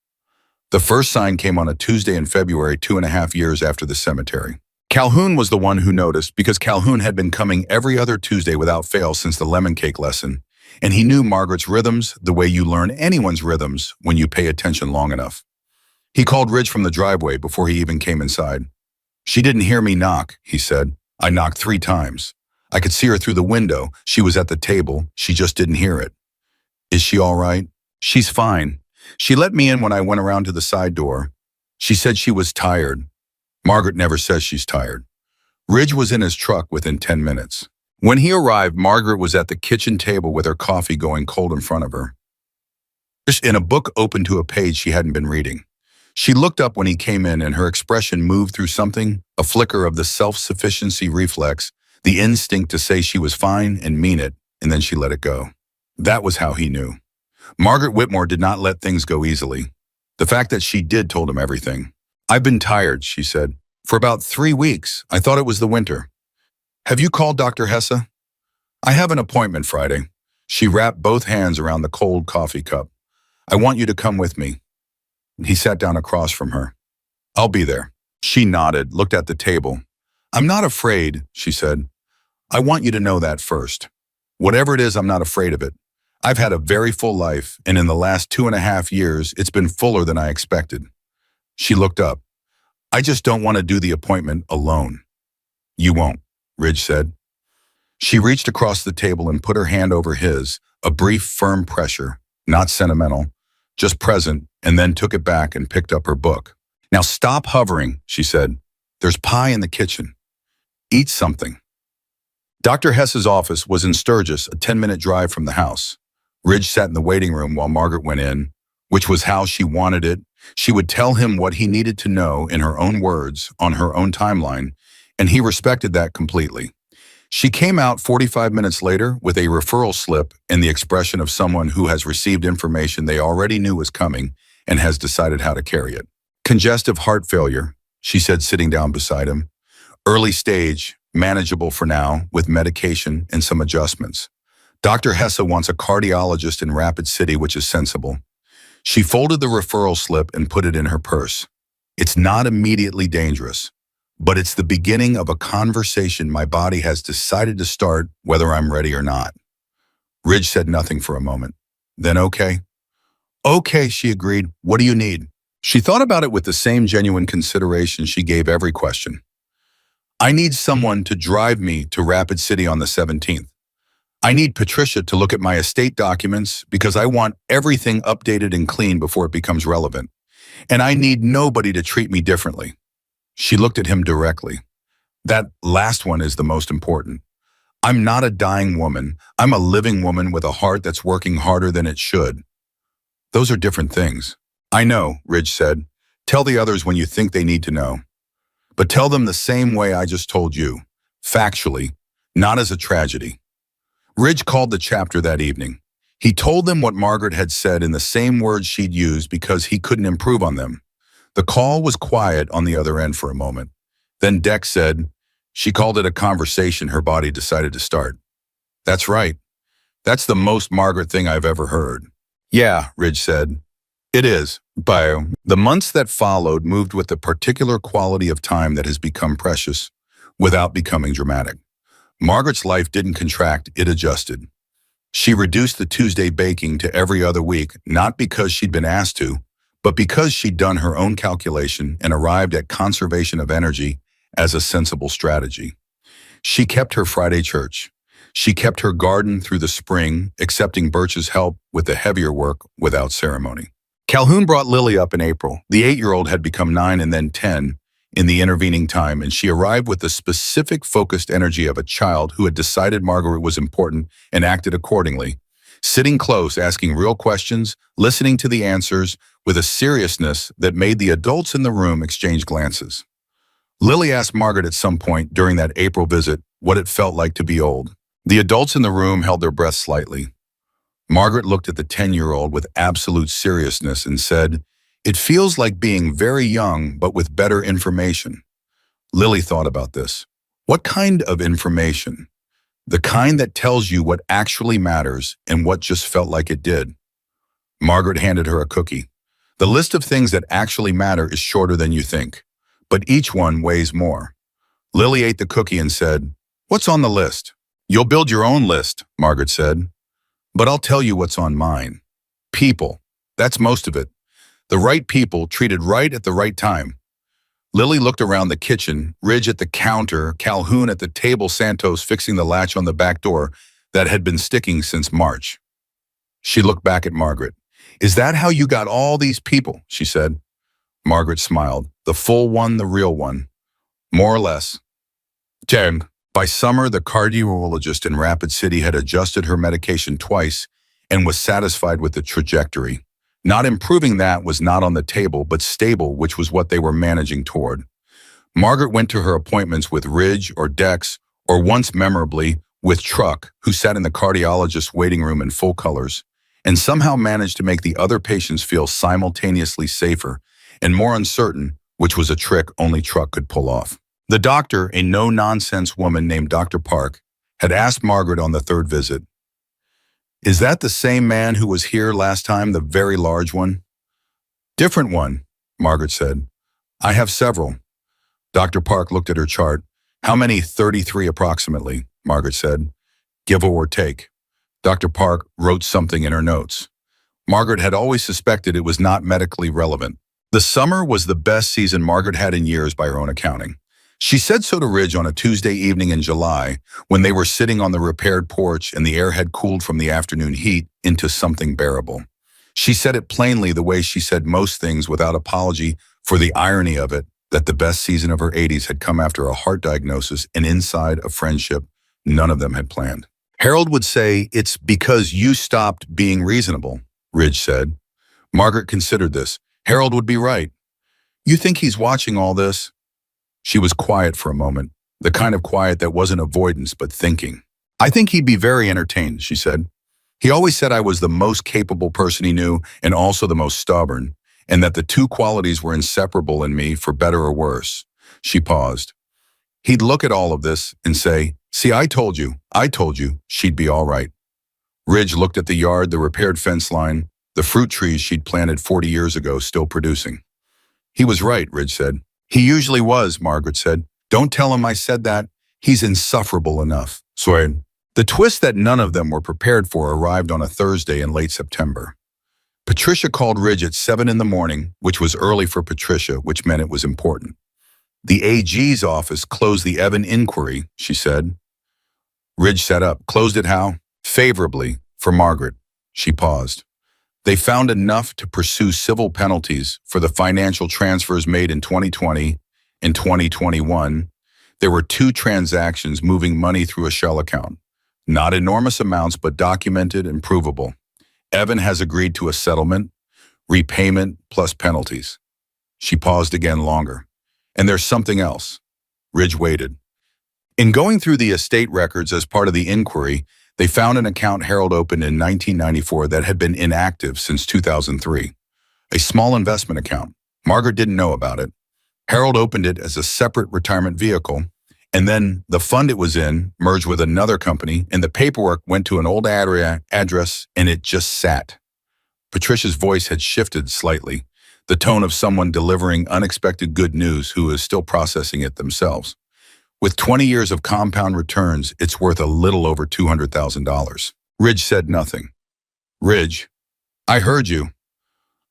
Speaker 1: The first sign came on a Tuesday in February, 2.5 years after the cemetery. Calhoun was the one who noticed because Calhoun had been coming every other Tuesday without fail since the lemon cake lesson, and he knew Margaret's rhythms the way you learn anyone's rhythms when you pay attention long enough. He called Ridge from the driveway before he even came inside. "She didn't hear me knock," he said. "I knocked 3 times. I could see her through the window. She was at the table. She just didn't hear it." "Is she all right?" "She's fine. She let me in when I went around to the side door. She said she was tired." Margaret never says she's tired. Ridge was in his truck within 10 minutes. When he arrived, Margaret was at the kitchen table with her coffee going cold in front of her, in a book open to a page she hadn't been reading. She looked up when he came in, and her expression moved through something, a flicker of the self-sufficiency reflex, the instinct to say she was fine and mean it, and then she let it go. That was how he knew. Margaret Whitmore did not let things go easily. The fact that she did told him everything. "I've been tired," she said. "For about 3 weeks. I thought it was the winter." "Have you called Dr. Hesse?" "I have an appointment Friday." She wrapped both hands around the cold coffee cup. "I want you to come with me." He sat down across from her. "I'll be there." She nodded, looked at the table. "I'm not afraid," she said. "I want you to know that first. Whatever it is, I'm not afraid of it. I've had a very full life, and in the last 2.5 years, it's been fuller than I expected." She looked up. "I just don't want to do the appointment alone." "You won't," Ridge said. She reached across the table and put her hand over his, a brief, firm pressure, not sentimental, just present, and then took it back and picked up her book. "Now stop hovering," she said. "There's pie in the kitchen. Eat something." Dr. Hesse's office was in Sturgis, a 10-minute drive from the house. Ridge sat in the waiting room while Margaret went in, which was how she wanted it. She would tell him what he needed to know in her own words, on her own timeline, and he respected that completely. She came out 45 minutes later with a referral slip and the expression of someone who has received information they already knew was coming and has decided how to carry it. "Congestive heart failure," she said, sitting down beside him. "Early stage, manageable for now, with medication and some adjustments. Dr. Hesse wants a cardiologist in Rapid City, which is sensible." She folded the referral slip and put it in her purse. "It's not immediately dangerous, but it's the beginning of a conversation my body has decided to start whether I'm ready or not." Ridge said nothing for a moment. Then, "Okay." "Okay," she agreed. "What do you need?" She thought about it with the same genuine consideration she gave every question. "I need someone to drive me to Rapid City on the 17th. I need Patricia to look at my estate documents because I want everything updated and clean before it becomes relevant. And I need nobody to treat me differently." She looked at him directly. "That last one is the most important. I'm not a dying woman. I'm a living woman with a heart that's working harder than it should. Those are different things." "I know," Ridge said. "Tell the others when you think they need to know. But tell them the same way I just told you, factually, not as a tragedy." Ridge called the chapter that evening. He told them what Margaret had said in the same words she'd used because he couldn't improve on them. The call was quiet on the other end for a moment. Then Dex said, "She called it a conversation her body decided to start." "That's right. That's the most Margaret thing I've ever heard." "Yeah," Ridge said. "It is." The months that followed moved with the particular quality of time that has become precious without becoming dramatic. Margaret's life didn't contract, it adjusted. She reduced the Tuesday baking to every other week, not because she'd been asked to, but because she'd done her own calculation and arrived at conservation of energy as a sensible strategy. She kept her Friday church. She kept her garden through the spring, accepting Birch's help with the heavier work without ceremony. Calhoun brought Lily up in April. The 8-year-old had become 9 and then 10 in the intervening time, and she arrived with the specific, focused energy of a child who had decided Margaret was important and acted accordingly, sitting close, asking real questions, listening to the answers with a seriousness that made the adults in the room exchange glances. Lily asked Margaret at some point during that April visit what it felt like to be old. The adults in the room held their breath slightly. Margaret looked at the 10-year-old with absolute seriousness and said, "It feels like being very young, but with better information." Lily thought about this. What kind of information? The kind that tells you what actually matters and what just felt like it did. Margaret handed her a cookie. The list of things that actually matter is shorter than you think, but each one weighs more. Lily ate the cookie and said, "What's on the list?" "You'll build your own list," Margaret said. "But I'll tell you what's on mine. People. That's most of it. The right people treated right at the right time." Lily looked around the kitchen, Ridge at the counter, Calhoun at the table, Santos fixing the latch on the back door that had been sticking since March. She looked back at Margaret. "Is that how you got all these people?" she said. Margaret smiled. "The full one, the real one. More or less." Jen. By summer, the cardiologist in Rapid City had adjusted her medication twice and was satisfied with the trajectory. Not improving that was not on the table, but stable, which was what they were managing toward. Margaret went to her appointments with Ridge or Dex, or once memorably, with Truck, who sat in the cardiologist's waiting room in full colors, and somehow managed to make the other patients feel simultaneously safer and more uncertain, which was a trick only Truck could pull off. The doctor, a no-nonsense woman named Dr. Park, had asked Margaret on the third visit, "Is that the same man who was here last time, the very large one?" "Different one," Margaret said. "I have several." Dr. Park looked at her chart. "How many?" 33 approximately, Margaret said. "Give or take." Dr. Park wrote something in her notes. Margaret had always suspected it was not medically relevant. The summer was the best season Margaret had in years by her own accounting. She said so to Ridge on a Tuesday evening in July when they were sitting on the repaired porch and the air had cooled from the afternoon heat into something bearable. She said it plainly the way she said most things without apology for the irony of it, that the best season of her 80s had come after a heart diagnosis and inside a friendship none of them had planned. "Harold would say, 'It's because you stopped being reasonable,'" Ridge said. Margaret considered this. "Harold would be right. You think he's watching all this?" She was quiet for a moment, the kind of quiet that wasn't avoidance but thinking. "I think he'd be very entertained," she said. "He always said I was the most capable person he knew and also the most stubborn, and that the two qualities were inseparable in me for better or worse." She paused. "He'd look at all of this and say, 'See, I told you, she'd be all right.'" Ridge looked at the yard, the repaired fence line, the fruit trees she'd planted 40 years ago still producing. "He was right," Ridge said. "He usually was," Margaret said. "Don't tell him I said that. He's insufferable enough." So the twist that none of them were prepared for arrived on a Thursday in late September. Patricia called Ridge at 7 in the morning, which was early for Patricia, which meant it was important. "The AG's office closed the Evan inquiry," she said. Ridge sat up. "Closed it how?" "Favorably, for Margaret." She paused. "They found enough to pursue civil penalties for the financial transfers made in 2020 and 2021. There were 2 transactions moving money through a shell account. Not enormous amounts, but documented and provable. Evan has agreed to a settlement, repayment plus penalties." She paused again longer. "And there's something else." Ridge waited. "In going through the estate records as part of the inquiry, they found an account Harold opened in 1994 that had been inactive since 2003. A small investment account. Margaret didn't know about it. Harold opened it as a separate retirement vehicle, and then the fund it was in merged with another company, and the paperwork went to an old address, and it just sat." Patricia's voice had shifted slightly, the tone of someone delivering unexpected good news who is still processing it themselves. "With 20 years of compound returns, it's worth a little over $200,000. Ridge said nothing. "Ridge, I heard you."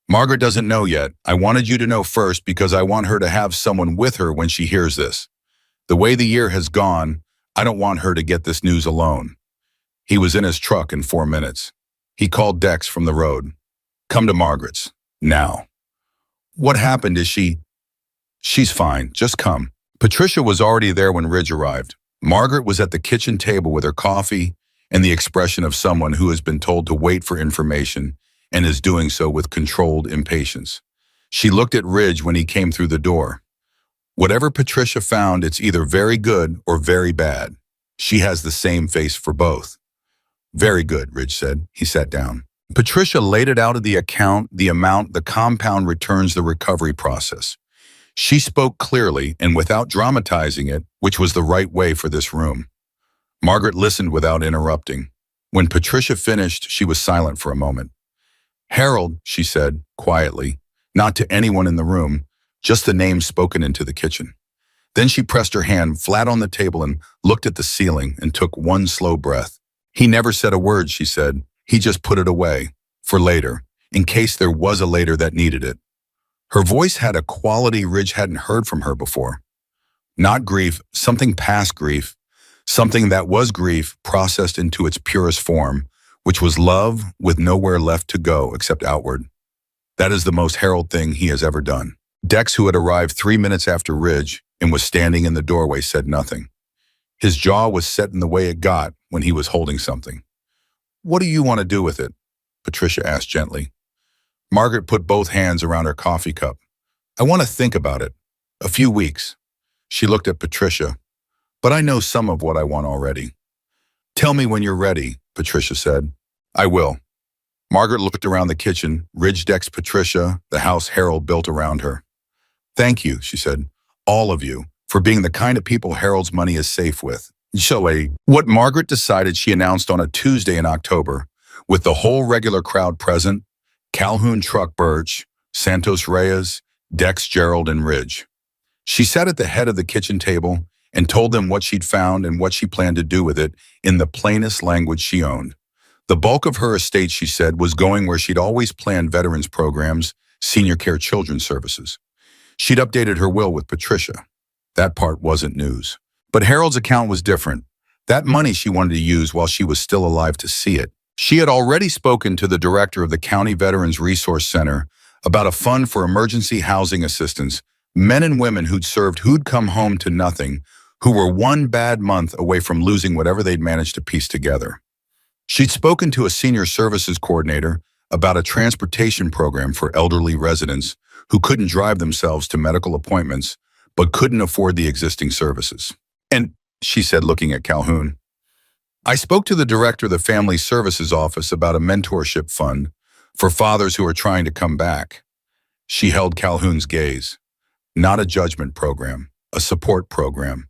Speaker 1: Margaret doesn't know yet. I wanted you to know first because I want her to have someone with her when she hears this. The way the year has gone, I don't want her to get this news alone. He was in his truck in 4 minutes. He called Dex from the road. Come to Margaret's. Now. What happened? Is she? She's fine. Just come. Patricia was already there when Ridge arrived. Margaret was at the kitchen table with her coffee and the expression of someone who has been told to wait for information and is doing so with controlled impatience. She looked at Ridge when he came through the door. Whatever Patricia found, it's either very good or very bad. She has the same face for both. Very good, Ridge said. He sat down. Patricia laid it out of the account, the amount, the compound returns, the recovery process. She spoke clearly and without dramatizing it, which was the right way for this room. Margaret listened without interrupting. When Patricia finished, she was silent for a moment. Harold, she said, quietly, not to anyone in the room, just the name spoken into the kitchen. Then she pressed her hand flat on the table and looked at the ceiling and took one slow breath. He never said a word, she said. He just put it away, for later, in case there was a later that needed it. Her voice had a quality Ridge hadn't heard from her before. Not grief, something past grief, something that was grief processed into its purest form, which was love with nowhere left to go except outward. That is the most Harold thing he has ever done. Dex, who had arrived 3 minutes after Ridge and was standing in the doorway, said nothing. His jaw was set in the way it got when he was holding something. What do you want to do with it? Patricia asked gently. Margaret put both hands around her coffee cup. I want to think about it. A few weeks. She looked at Patricia. But I know some of what I want already. Tell me when you're ready, Patricia said. I will. Margaret looked around the kitchen, Ridge, Dex, Patricia, the house Harold built around her. Thank you, she said, all of you, for being the kind of people Harold's money is safe with. What Margaret decided, she announced on a Tuesday in October, with the whole regular crowd present, Calhoun, Truck, Birch, Santos, Reyes, Dex, Gerald, and Ridge. She sat at the head of the kitchen table and told them what she'd found and what she planned to do with it in the plainest language she owned. The bulk of her estate, she said, was going where she'd always planned veterans programs, senior care children's services. She'd updated her will with Patricia. That part wasn't news. But Harold's account was different. That money she wanted to use while she was still alive to see it. She had already spoken to the director of the County Veterans Resource Center about a fund for emergency housing assistance, men and women who'd come home to nothing, who were one bad month away from losing whatever they'd managed to piece together. She'd spoken to a senior services coordinator about a transportation program for elderly residents who couldn't drive themselves to medical appointments but couldn't afford the existing services. And, she said, looking at Calhoun, I spoke to the director of the Family Services Office about a mentorship fund for fathers who are trying to come back. She held Calhoun's gaze. Not a judgment program, a support program,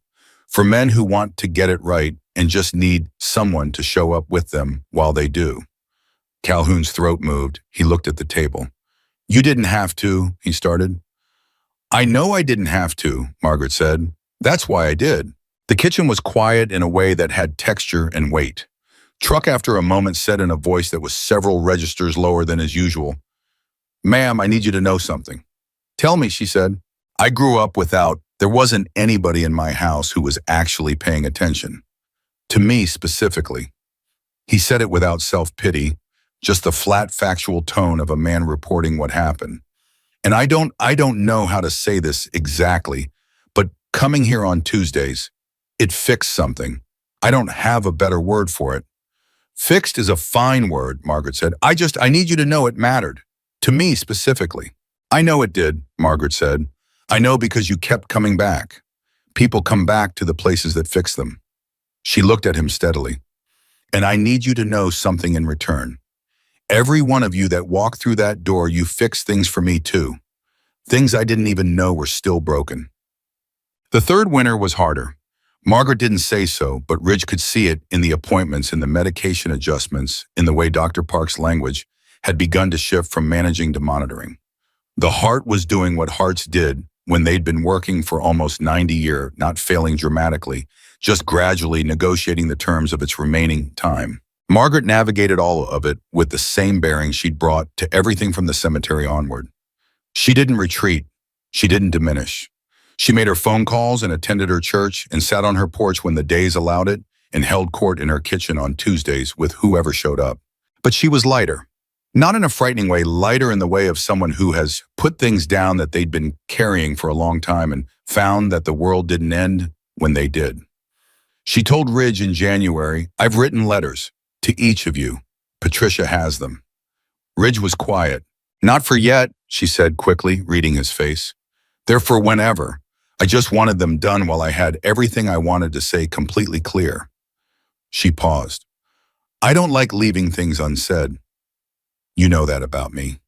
Speaker 1: for men who want to get it right and just need someone to show up with them while they do. Calhoun's throat moved. He looked at the table. You didn't have to, he started. I know I didn't have to, Margaret said. That's why I did. The kitchen was quiet in a way that had texture and weight. Truck, after a moment, said in a voice that was several registers lower than his usual, Ma'am, I need you to know something. Tell me, she said. I grew up there wasn't anybody in my house who was actually paying attention. To me specifically. He said it without self-pity, just the flat factual tone of a man reporting what happened. And I don't know how to say this exactly, but coming here on Tuesdays, it fixed something. I don't have a better word for it. Fixed is a fine word, Margaret said. I need you to know it mattered. To me specifically. I know it did, Margaret said. I know because you kept coming back. People come back to the places that fix them. She looked at him steadily. And I need you to know something in return. Every one of you that walked through that door, you fixed things for me too. Things I didn't even know were still broken. The third winter was harder. Margaret didn't say so, but Ridge could see it in the appointments, in the medication adjustments, in the way Dr. Park's language had begun to shift from managing to monitoring. The heart was doing what hearts did when they'd been working for almost 90 years, not failing dramatically, just gradually negotiating the terms of its remaining time. Margaret navigated all of it with the same bearing she'd brought to everything from the cemetery onward. She didn't retreat. She didn't diminish. She made her phone calls and attended her church and sat on her porch when the days allowed it and held court in her kitchen on Tuesdays with whoever showed up. But she was lighter. Not in a frightening way, lighter in the way of someone who has put things down that they'd been carrying for a long time and found that the world didn't end when they did. She told Ridge in January, "I've written letters to each of you. Patricia has them." Ridge was quiet. "Not for yet," she said quickly, reading his face. "They're for whenever. I just wanted them done while I had everything I wanted to say completely clear." She paused. "I don't like leaving things unsaid. You know that about me."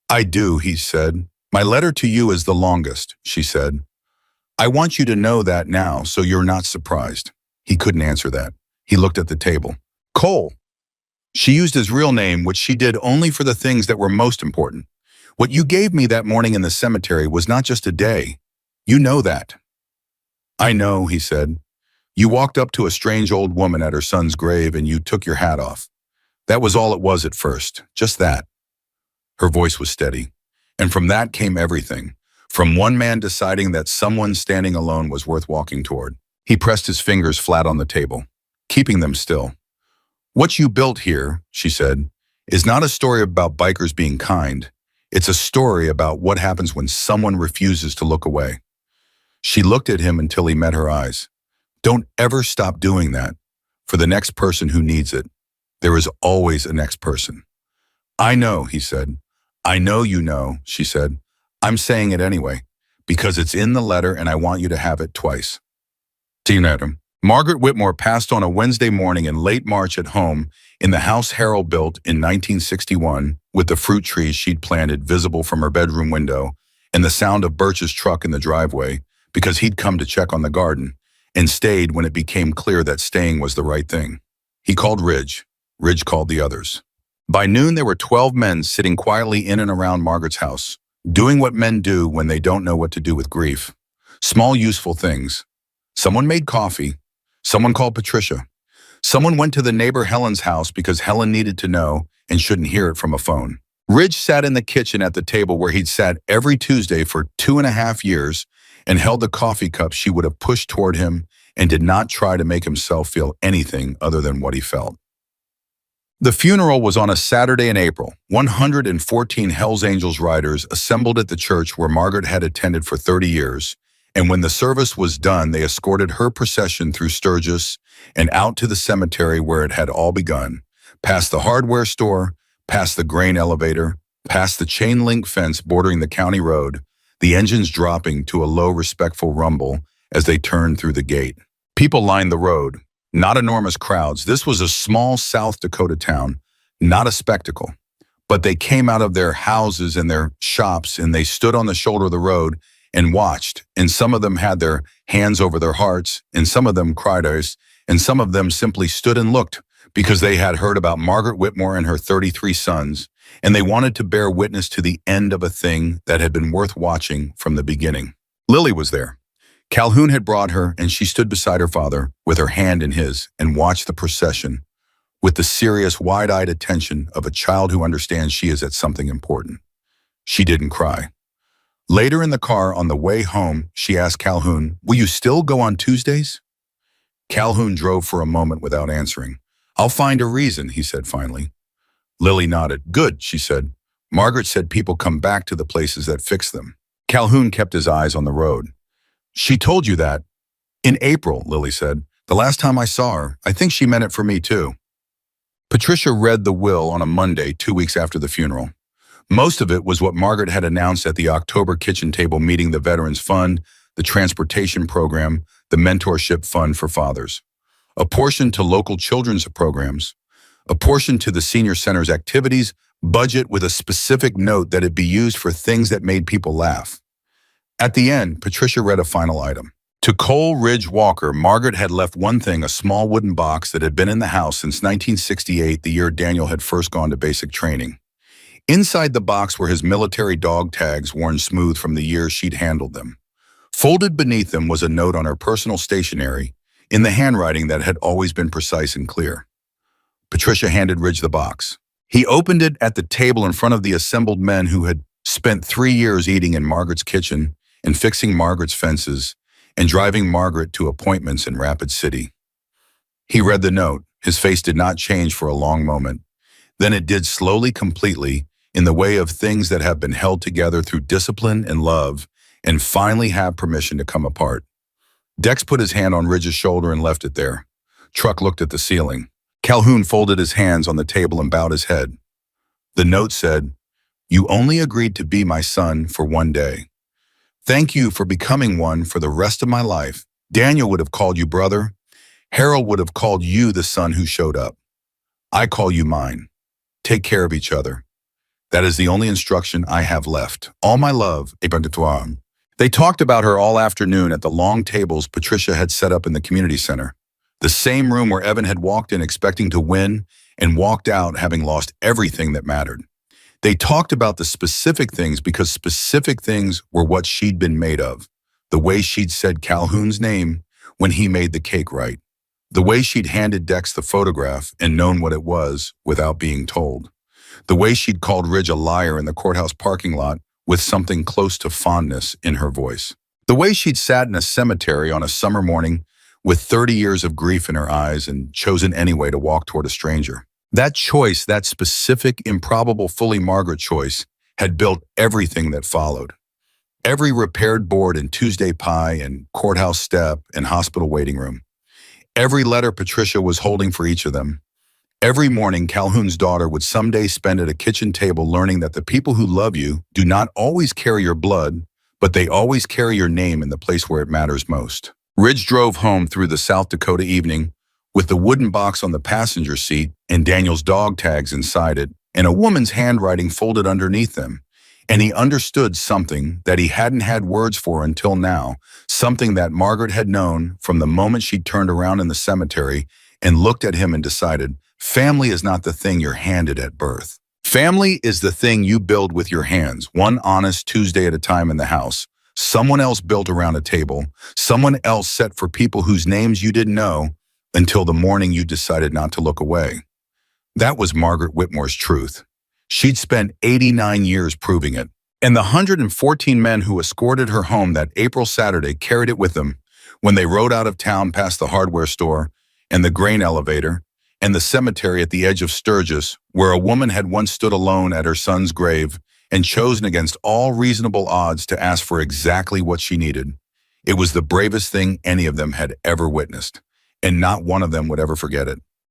Speaker 1: "I do," he said. "My letter to you is the longest," she said. "I want you to know that now so you're not surprised." He couldn't answer that. He looked at the table. "Cole." She used his real name, which she did only for the things that were most important. "What you gave me that morning in the cemetery was not just a day. You know that." "I know," he said. "You walked up to a strange old woman at her son's grave and you took your hat off. That was all it was at first, just that." Her voice was steady. And from that came everything. From one man deciding that someone standing alone was worth walking toward. He pressed his fingers flat on the table, keeping them still. "What you built here," she said, "is not a story about bikers being kind. It's a story about what happens when someone refuses to look away." She looked at him until he met her eyes. "Don't ever stop doing that. For the next person who needs it. There is always a next person." "I know," he said. "I know you know," she said. "I'm saying it anyway, because it's in the letter and I want you to have it twice." Dean Adam. Margaret Whitmore passed on a Wednesday morning in late March at home in the house Harold built in 1961 with the fruit trees she'd planted visible from her bedroom window and the sound of Birch's truck in the driveway because he'd come to check on the garden and stayed when it became clear that staying was the right thing. He called Ridge. Ridge called the others. By noon, there were 12 men sitting quietly in and around Margaret's house, doing what men do when they don't know what to do with grief. Small, useful things. Someone made coffee. Someone called Patricia. Someone went to the neighbor Helen's house because Helen needed to know and shouldn't hear it from a phone. Ridge sat in the kitchen at the table where he'd sat every Tuesday for 2.5 years and held the coffee cup she would have pushed toward him and did not try to make himself feel anything other than what he felt. The funeral was on a Saturday in April. 114 Hells Angels riders assembled at the church where Margaret had attended for 30 years, and when the service was done, they escorted her procession through Sturgis and out to the cemetery where it had all begun, past the hardware store, past the grain elevator, past the chain-link fence bordering the county road, the engines dropping to a low, respectful rumble as they turned through the gate. People lined the road. Not enormous crowds. This was a small South Dakota town, not a spectacle. But they came out of their houses and their shops and they stood on the shoulder of the road and watched. And some of them had their hands over their hearts, and some of them cried, and some of them simply stood and looked because they had heard about Margaret Whitmore and her 33 sons, and they wanted to bear witness to the end of a thing that had been worth watching from the beginning. Lily was there. Calhoun had brought her, and she stood beside her father with her hand in his and watched the procession with the serious, wide-eyed attention of a child who understands she is at something important. She didn't cry. Later in the car on the way home, she asked Calhoun, "Will you still go on Tuesdays?" Calhoun drove for a moment without answering. "I'll find a reason," he said finally. Lily nodded. "Good," she said. "Margaret said people come back to the places that fix them." Calhoun kept his eyes on the road. "She told you that?" "In April," Lily said. "The last time I saw her, I think she meant it for me too." Patricia read the will on a Monday, 2 weeks after the funeral. Most of it was what Margaret had announced at the October kitchen table meeting: the Veterans Fund, the Transportation Program, the Mentorship Fund for Fathers. A portion to local children's programs. A portion to the Senior Center's activities, budget with a specific note that it be used for things that made people laugh. At the end, Patricia read a final item. To Cole Ridge Walker, Margaret had left one thing: a small wooden box that had been in the house since 1968, the year Daniel had first gone to basic training. Inside the box were his military dog tags worn smooth from the years she'd handled them. Folded beneath them was a note on her personal stationery in the handwriting that had always been precise and clear. Patricia handed Ridge the box. He opened it at the table in front of the assembled men who had spent 3 years eating in Margaret's kitchen and fixing Margaret's fences and driving Margaret to appointments in Rapid City. He read the note. His face did not change for a long moment. Then it did slowly, completely, in the way of things that have been held together through discipline and love and finally have permission to come apart. Dex put his hand on Ridge's shoulder and left it there. Truck looked at the ceiling. Calhoun folded his hands on the table and bowed his head. The note said, "You only agreed to be my son for one day. Thank you for becoming one for the rest of my life. Daniel would have called you brother. Harold would have called you the son who showed up. I call you mine. Take care of each other. That is the only instruction I have left. All my love, et bon toi." They talked about her all afternoon at the long tables Patricia had set up in the community center, the same room where Evan had walked in expecting to win and walked out having lost everything that mattered. They talked about the specific things because specific things were what she'd been made of. The way she'd said Calhoun's name when he made the cake right. The way she'd handed Dex the photograph and known what it was without being told. The way she'd called Ridge a liar in the courthouse parking lot with something close to fondness in her voice. The way she'd sat in a cemetery on a summer morning with 30 years of grief in her eyes and chosen anyway to walk toward a stranger. That choice, that specific, improbable, fully Margaret choice, had built everything that followed. Every repaired board in Tuesday Pie and courthouse step and hospital waiting room. Every letter Patricia was holding for each of them. Every morning, Calhoun's daughter would someday spend at a kitchen table learning that the people who love you do not always carry your blood, but they always carry your name in the place where it matters most. Ridge drove home through the South Dakota evening with the wooden box on the passenger seat and Daniel's dog tags inside it and a woman's handwriting folded underneath them. And he understood something that he hadn't had words for until now, something that Margaret had known from the moment she turned around in the cemetery and looked at him and decided, family is not the thing you're handed at birth. Family is the thing you build with your hands, one honest Tuesday at a time in the house. Someone else built around a table, someone else set for people whose names you didn't know until the morning you decided not to look away. That was Margaret Whitmore's truth. She'd spent 89 years proving it. And the 114 men who escorted her home that April Saturday carried it with them when they rode out of town past the hardware store and the grain elevator and the cemetery at the edge of Sturgis, where a woman had once stood alone at her son's grave and chosen against all reasonable odds to ask for exactly what she needed. It was the bravest thing any of them had ever witnessed, and not one of them would ever forget it.